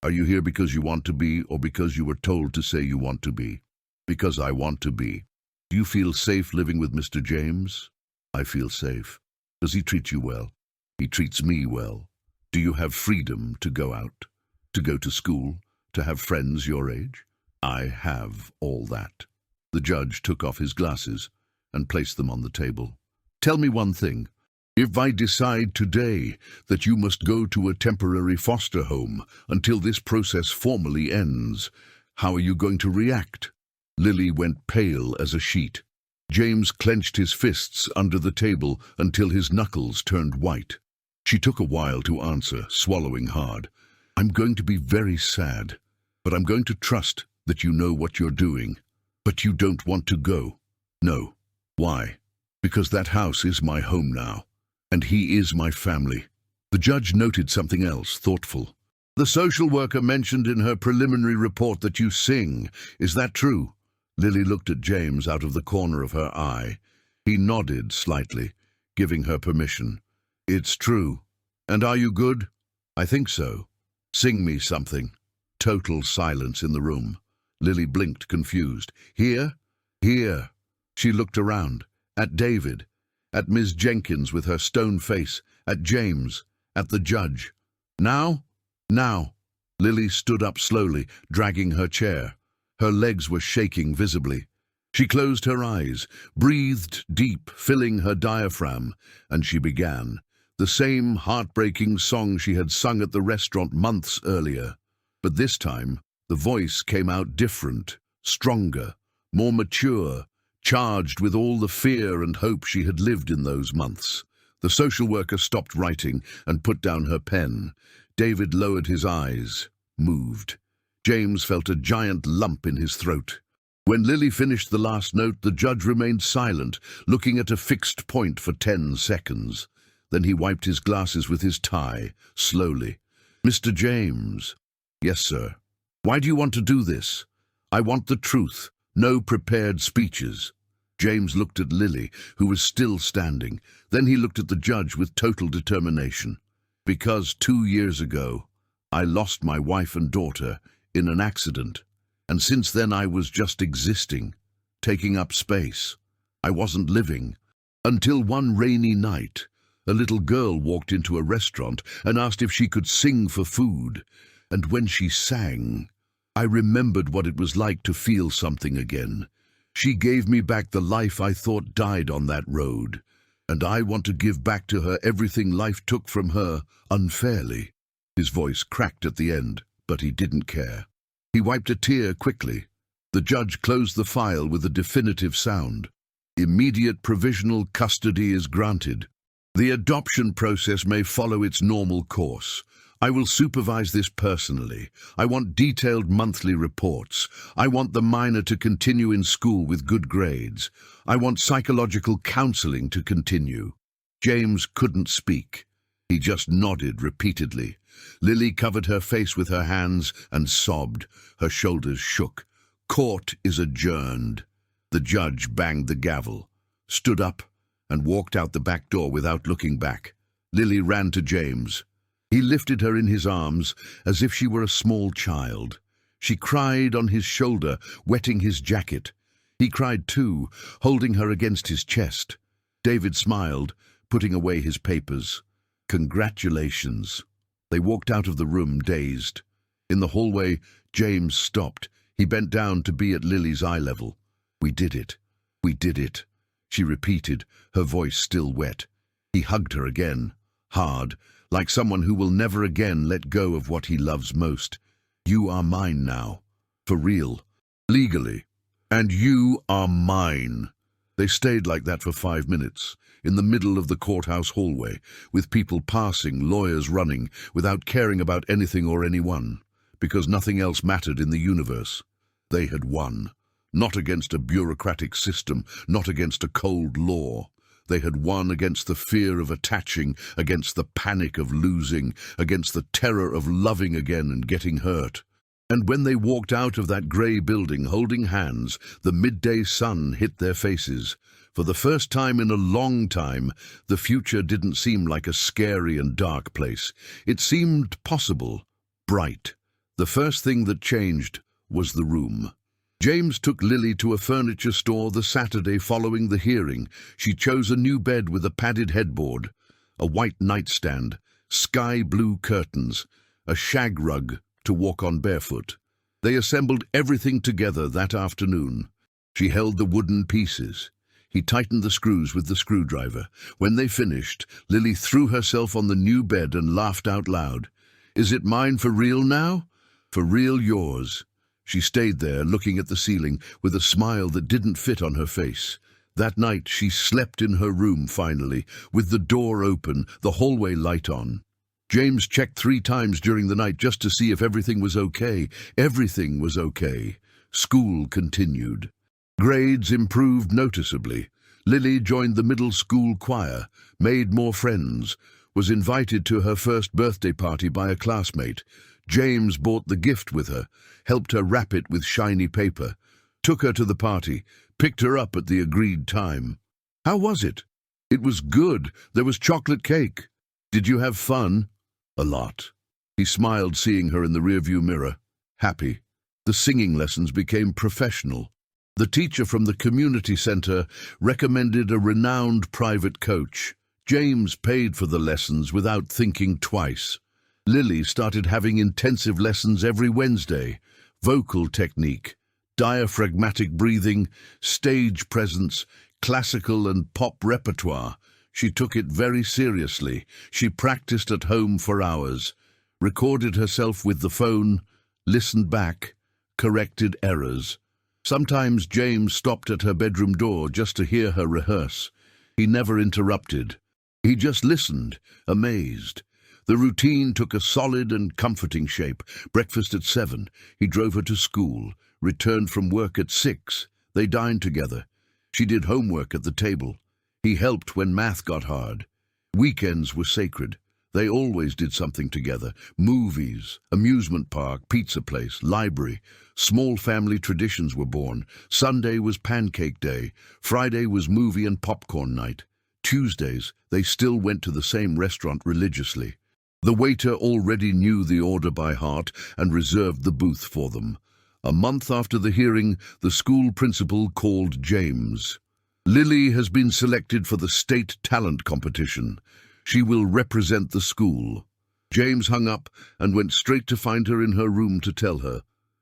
Are you here because you want to be, or because you were told to say you want to be? Because I want to be. Do you feel safe living with Mr. James? I feel safe. Does he treat you well? He treats me well. Do you have freedom to go out, to go to school, to have friends your age? I have all that. The judge took off his glasses and placed them on the table. Tell me one thing. If I decide today that you must go to a temporary foster home until this process formally ends, how are you going to react? Lily went pale as a sheet. James clenched his fists under the table until his knuckles turned white. She took a while to answer, swallowing hard. I'm going to be very sad, but I'm going to trust that you know what you're doing. But you don't want to go. No. Why? Because that house is my home now, and he is my family. The judge noted something else, thoughtful. The social worker mentioned in her preliminary report that you sing. Is that true? Lily looked at James out of the corner of her eye. He nodded slightly, giving her permission. It's true. And are you good? I think so. Sing me something. Total silence in the room. Lily blinked, confused. Here? Here. She looked around. At David. At Ms. Jenkins with her stone face. At James. At the judge. Now? Now. Lily stood up slowly, dragging her chair. Her legs were shaking visibly. She closed her eyes, breathed deep, filling her diaphragm, and she began. The same heartbreaking song she had sung at the restaurant months earlier. But this time, the voice came out different, stronger, more mature, charged with all the fear and hope she had lived in those months. The social worker stopped writing and put down her pen. David lowered his eyes, moved. James felt a giant lump in his throat. When Lily finished the last note, the judge remained silent, looking at a fixed point for 10 seconds. Then he wiped his glasses with his tie, slowly. Mr. James. Yes, sir. Why do you want to do this? I want the truth. No prepared speeches. James looked at Lily, who was still standing. Then he looked at the judge with total determination. Because 2 years ago, I lost my wife and daughter in an accident. And since then I was just existing, taking up space. I wasn't living. Until one rainy night, a little girl walked into a restaurant and asked if she could sing for food. And when she sang, I remembered what it was like to feel something again. She gave me back the life I thought died on that road. And I want to give back to her everything life took from her unfairly. His voice cracked at the end, but he didn't care. He wiped a tear quickly. The judge closed the file with a definitive sound. Immediate provisional custody is granted. The adoption process may follow its normal course. I will supervise this personally. I want detailed monthly reports. I want the minor to continue in school with good grades. I want psychological counseling to continue. James couldn't speak. He just nodded repeatedly. Lily covered her face with her hands and sobbed. Her shoulders shook. Court is adjourned. The judge banged the gavel, stood up, and walked out the back door without looking back. Lily ran to James. He lifted her in his arms as if she were a small child. She cried on his shoulder, wetting his jacket. He cried too, holding her against his chest. David smiled, putting away his papers. Congratulations. They walked out of the room, dazed. In the hallway, James stopped. He bent down to be at Lily's eye level. We did it. We did it, she repeated, her voice still wet. He hugged her again, hard, like someone who will never again let go of what he loves most. You are mine now. For real. Legally. And you are mine. They stayed like that for 5 minutes, in the middle of the courthouse hallway, with people passing, lawyers running, without caring about anything or anyone, because nothing else mattered in the universe. They had won. Not against a bureaucratic system, not against a cold law. They had won against the fear of attaching, against the panic of losing, against the terror of loving again and getting hurt. And when they walked out of that grey building holding hands, the midday sun hit their faces. For the first time in a long time, the future didn't seem like a scary and dark place. It seemed possible, bright. The first thing that changed was the room. James took Lily to a furniture store the Saturday following the hearing. She chose a new bed with a padded headboard, a white nightstand, sky blue curtains, a shag rug to walk on barefoot. They assembled everything together that afternoon. She held the wooden pieces. He tightened the screws with the screwdriver. When they finished, Lily threw herself on the new bed and laughed out loud. "Is it mine for real now?" "For real yours." She stayed there, looking at the ceiling, with a smile that didn't fit on her face. That night she slept in her room finally, with the door open, the hallway light on. James checked 3 times during the night just to see if everything was okay. Everything was okay. School continued. Grades improved noticeably. Lily joined the middle school choir, made more friends, was invited to her first birthday party by a classmate. James bought the gift with her, helped her wrap it with shiny paper, took her to the party, picked her up at the agreed time. "How was it?" "It was good. There was chocolate cake." "Did you have fun?" "A lot." He smiled, seeing her in the rearview mirror, happy. The singing lessons became professional. The teacher from the community center recommended a renowned private coach. James paid for the lessons without thinking twice. Lily started having intensive lessons every Wednesday. Vocal technique, diaphragmatic breathing, stage presence, classical and pop repertoire. She took it very seriously. She practiced at home for hours, recorded herself with the phone, listened back, corrected errors. Sometimes James stopped at her bedroom door just to hear her rehearse. He never interrupted. He just listened, amazed. The routine took a solid and comforting shape. Breakfast at 7. He drove her to school, returned from work at 6. They dined together. She did homework at the table. He helped when math got hard. Weekends were sacred. They always did something together. Movies, amusement park, pizza place, library. Small family traditions were born. Sunday was pancake day. Friday was movie and popcorn night. Tuesdays, they still went to the same restaurant religiously. The waiter already knew the order by heart and reserved the booth for them. A month after the hearing, the school principal called James. "Lily has been selected for the state talent competition. She will represent the school." James hung up and went straight to find her in her room to tell her,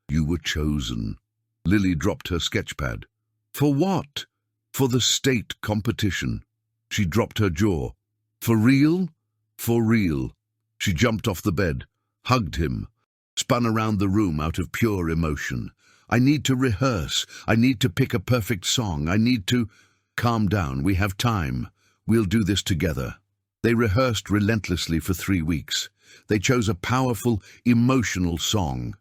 "You were chosen." Lily dropped her sketchpad. "For what?" "For the state competition." She dropped her jaw. "For real?" "For real." She jumped off the bed, hugged him, spun around the room out of pure emotion. "I need to rehearse. I need to pick a perfect song. I need to—" "Calm down. We have time. We'll do this together." They rehearsed relentlessly for 3 weeks. They chose a powerful, emotional song.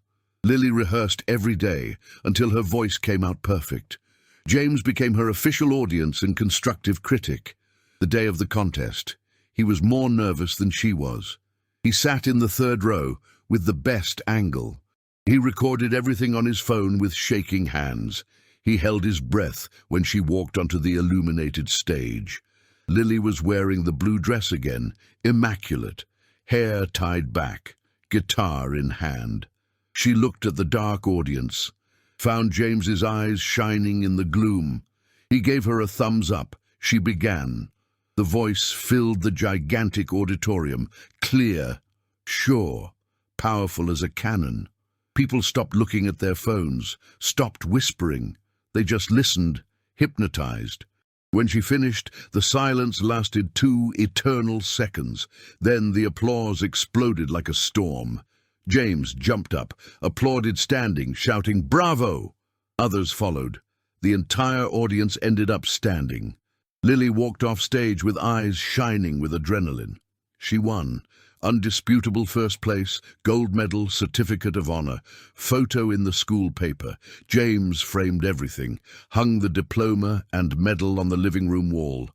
Lily rehearsed every day until her voice came out perfect. James became her official audience and constructive critic. The day of the contest, he was more nervous than she was. He sat in the 3rd row with the best angle. He recorded everything on his phone with shaking hands. He held his breath when she walked onto the illuminated stage. Lily was wearing the blue dress again, immaculate, hair tied back, guitar in hand. She looked at the dark audience, found James's eyes shining in the gloom. He gave her a thumbs up. She began. The voice filled the gigantic auditorium, clear, sure, powerful as a cannon. People stopped looking at their phones, stopped whispering. They just listened, hypnotized. When she finished, the silence lasted 2 eternal seconds. Then the applause exploded like a storm. James jumped up, applauded standing, shouting, "Bravo!" Others followed. The entire audience ended up standing. Lily walked off stage with eyes shining with adrenaline. She won. Undisputable first place, gold medal, certificate of honor, photo in the school paper. James framed everything, hung the diploma and medal on the living room wall.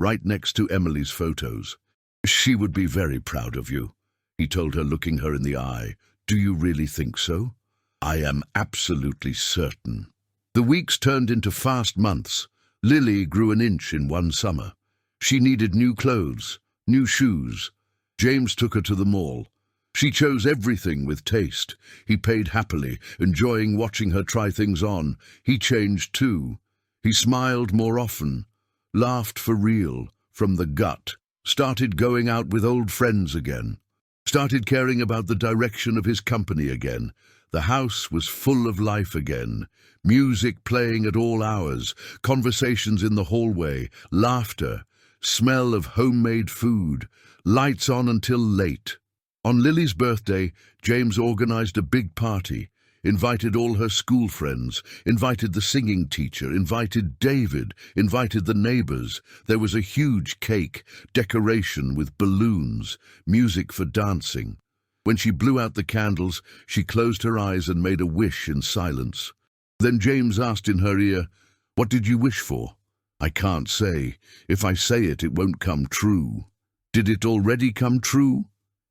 right next to Emily's photos. "She would be very proud of you," he told her, looking her in the eye. "Do you really think so?" "I am absolutely certain." The weeks turned into fast months. Lily grew an inch in one summer. She needed new clothes, new shoes. James took her to the mall. She chose everything with taste. He paid happily, enjoying watching her try things on. He changed too. He smiled more often, laughed for real, from the gut, started going out with old friends again, started caring about the direction of his company again. The house was full of life again. Music playing at all hours, conversations in the hallway, laughter, smell of homemade food, lights on until late. On Lily's birthday, James organized a big party, invited all her school friends, invited the singing teacher, invited David, invited the neighbors. There was a huge cake, decoration with balloons, music for dancing. When she blew out the candles, she closed her eyes and made a wish in silence. Then James asked in her ear, "What did you wish for?" "I can't say. If I say it, it won't come true." "Did it already come true?"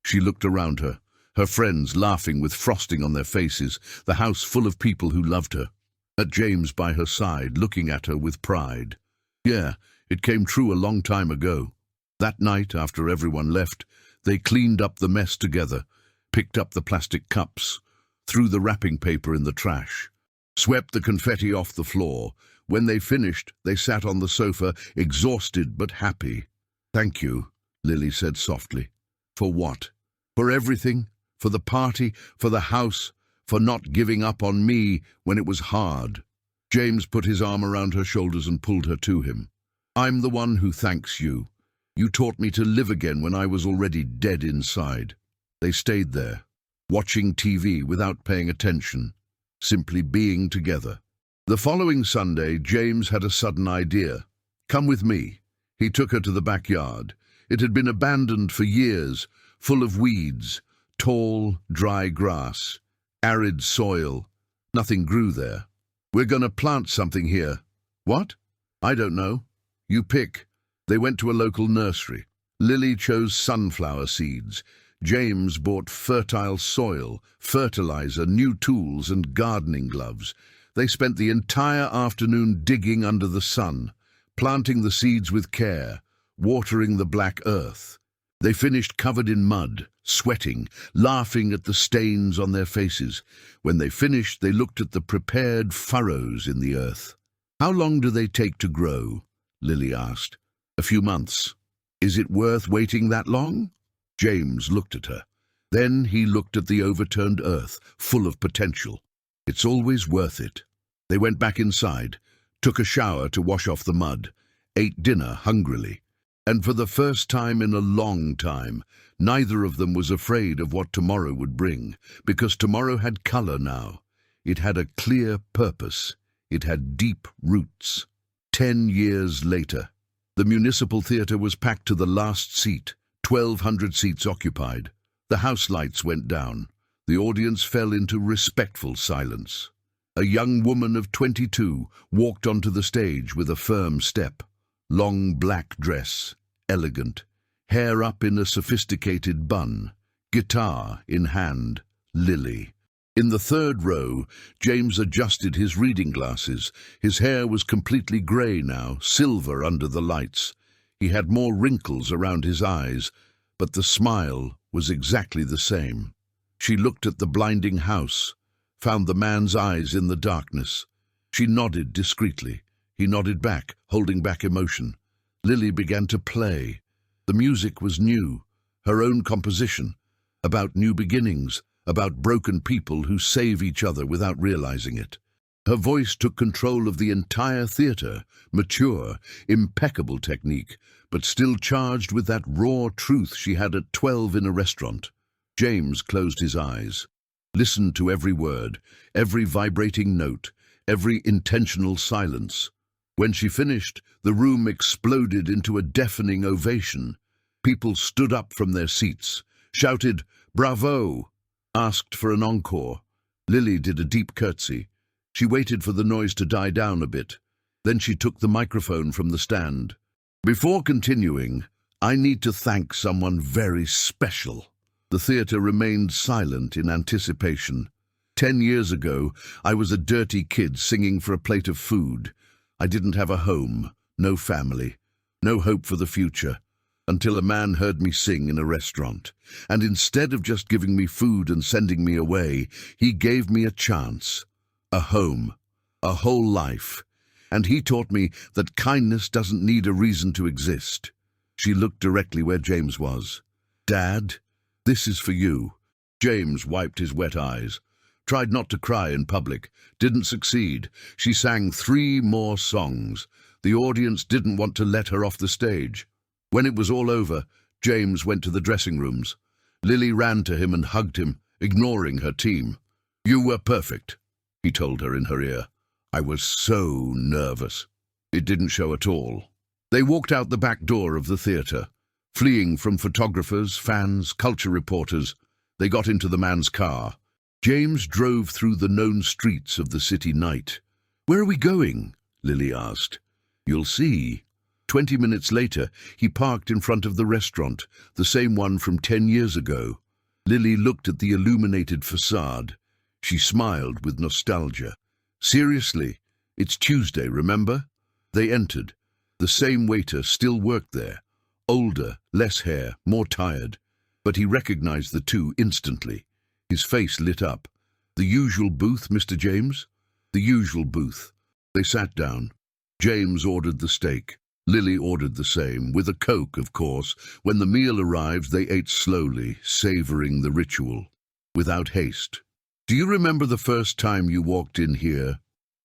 She looked around her, her friends laughing with frosting on their faces, the house full of people who loved her. At James by her side, looking at her with pride. "Yeah, it came true a long time ago." That night, after everyone left, they cleaned up the mess together, picked up the plastic cups, threw the wrapping paper in the trash, swept the confetti off the floor. When they finished, they sat on the sofa, exhausted but happy. "Thank you," Lily said softly. "For what?" "For everything. For the party, for the house, for not giving up on me when it was hard." James put his arm around her shoulders and pulled her to him. "I'm the one who thanks you. You taught me to live again when I was already dead inside." They stayed there, watching TV without paying attention, simply being together. The following Sunday, James had a sudden idea. "Come with me." He took her to the backyard. It had been abandoned for years, full of weeds, tall, dry grass, arid soil. Nothing grew there. "We're going to plant something here." "What?" "I don't know. You pick." They went to a local nursery. Lily chose sunflower seeds. James bought fertile soil, fertilizer, new tools and gardening gloves. They spent the entire afternoon digging under the sun, planting the seeds with care, watering the black earth. They finished covered in mud, sweating, laughing at the stains on their faces. When they finished, they looked at the prepared furrows in the earth. "How long do they take to grow?" Lily asked. "A few months." "Is it worth waiting that long?" James looked at her. Then he looked at the overturned earth, full of potential. "It's always worth it." They went back inside, took a shower to wash off the mud, ate dinner hungrily. And for the first time in a long time, neither of them was afraid of what tomorrow would bring, because tomorrow had color now. It had a clear purpose. It had deep roots. 10 years later, the municipal theater was packed to the last seat, 1,200 seats occupied. The house lights went down. The audience fell into respectful silence. A young woman of 22 walked onto the stage with a firm step. Long black dress, elegant, hair up in a sophisticated bun, guitar in hand, Lily. In the third row, James adjusted his reading glasses. His hair was completely grey now, silver under the lights. He had more wrinkles around his eyes, but the smile was exactly the same. She looked at the blinding house, found the man's eyes in the darkness. She nodded discreetly. He nodded back, holding back emotion. Lily began to play. The music was new, her own composition, about new beginnings, about broken people who save each other without realizing it. Her voice took control of the entire theater, mature, impeccable technique, but still charged with that raw truth she had at 12 in a restaurant. James closed his eyes, listened to every word, every vibrating note, every intentional silence. When she finished, the room exploded into a deafening ovation. People stood up from their seats, shouted, "Bravo!" asked for an encore. Lily did a deep curtsy. She waited for the noise to die down a bit. Then she took the microphone from the stand. Before continuing, I need to thank someone very special. The theatre remained silent in anticipation. 10 years ago, I was a dirty kid singing for a plate of food. I didn't have a home, no family, no hope for the future, until a man heard me sing in a restaurant. And instead of just giving me food and sending me away, he gave me a chance, a home, a whole life. And he taught me that kindness doesn't need a reason to exist. She looked directly where James was. "Dad, this is for you." James wiped his wet eyes, tried not to cry in public, didn't succeed. She sang 3 more songs. The audience didn't want to let her off the stage. When it was all over, James went to the dressing rooms. Lily ran to him and hugged him, ignoring her team. "You were perfect," he told her in her ear. "I was so nervous." It didn't show at all. They walked out the back door of the theatre, fleeing from photographers, fans, culture reporters. They got into the man's car. James drove through the known streets of the city night. "Where are we going?" Lily asked. "You'll see." 20 minutes later, he parked in front of the restaurant, the same one from 10 years ago. Lily looked at the illuminated facade. She smiled with nostalgia. "Seriously, it's Tuesday, remember?" They entered. The same waiter still worked there. Older, less hair, more tired. But he recognized the two instantly. His face lit up. "The usual booth, Mr. James?" "The usual booth." They sat down. James ordered the steak. Lily ordered the same, with a Coke, of course. When the meal arrived, they ate slowly, savoring the ritual, without haste. "Do you remember the first time you walked in here?"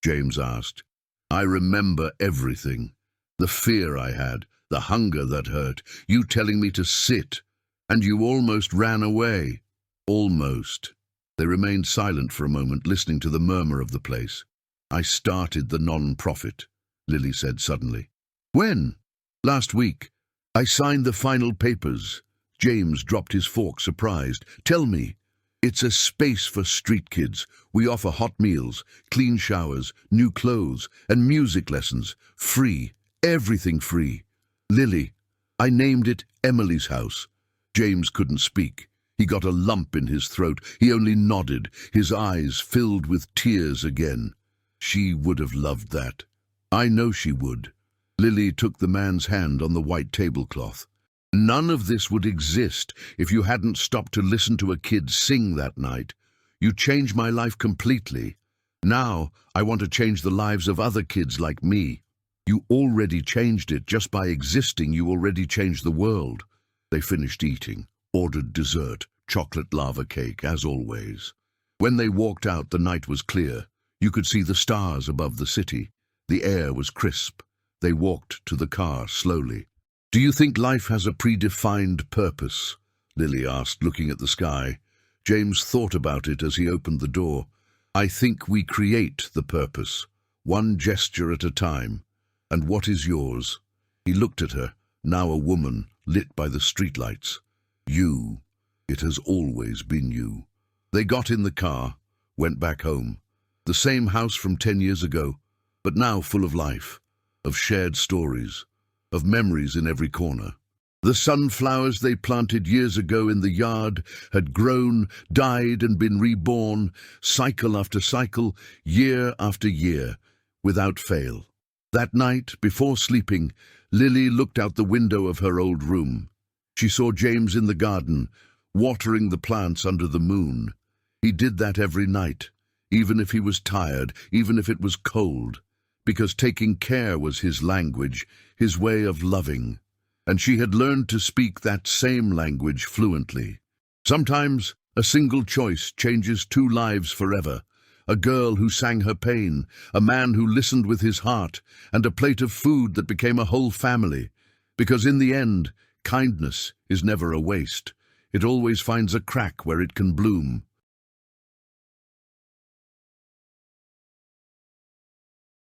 James asked. "I remember everything. The fear I had, the hunger that hurt, you telling me to sit, and you almost ran away." "Almost." They remained silent for a moment, listening to the murmur of the place. "I started the non-profit," Lily said suddenly. "When?" "Last week. I signed the final papers." James dropped his fork, surprised. "Tell me." "It's a space for street kids. We offer hot meals, clean showers, new clothes, and music lessons. Free. Everything free." "Lily." "I named it Emily's House." James couldn't speak. He got a lump in his throat. He only nodded, his eyes filled with tears again. "She would have loved that." "I know she would." Lily took the man's hand on the white tablecloth. "None of this would exist if you hadn't stopped to listen to a kid sing that night. You changed my life completely. Now I want to change the lives of other kids like me." "You already changed it. Just by existing, you already changed the world." They finished eating, ordered dessert, chocolate lava cake, as always. When they walked out, the night was clear. You could see the stars above the city. The air was crisp. They walked to the car slowly. "Do you think life has a predefined purpose?" Lily asked, looking at the sky. James thought about it as he opened the door. "I think we create the purpose, one gesture at a time. And what is yours?" He looked at her, now a woman, lit by the streetlights. "You. It has always been you." They got in the car, went back home. The same house from 10 years ago, but now full of life, of shared stories, of memories in every corner. The sunflowers they planted years ago in the yard had grown, died and been reborn, cycle after cycle, year after year, without fail. That night, before sleeping, Lily looked out the window of her old room. She saw James in the garden, watering the plants under the moon. He did that every night, even if he was tired, even if it was cold, because taking care was his language, his way of loving. And she had learned to speak that same language fluently. Sometimes a single choice changes 2 lives forever. A girl who sang her pain, a man who listened with his heart, and a plate of food that became a whole family. Because in the end, kindness is never a waste. It always finds a crack where it can bloom.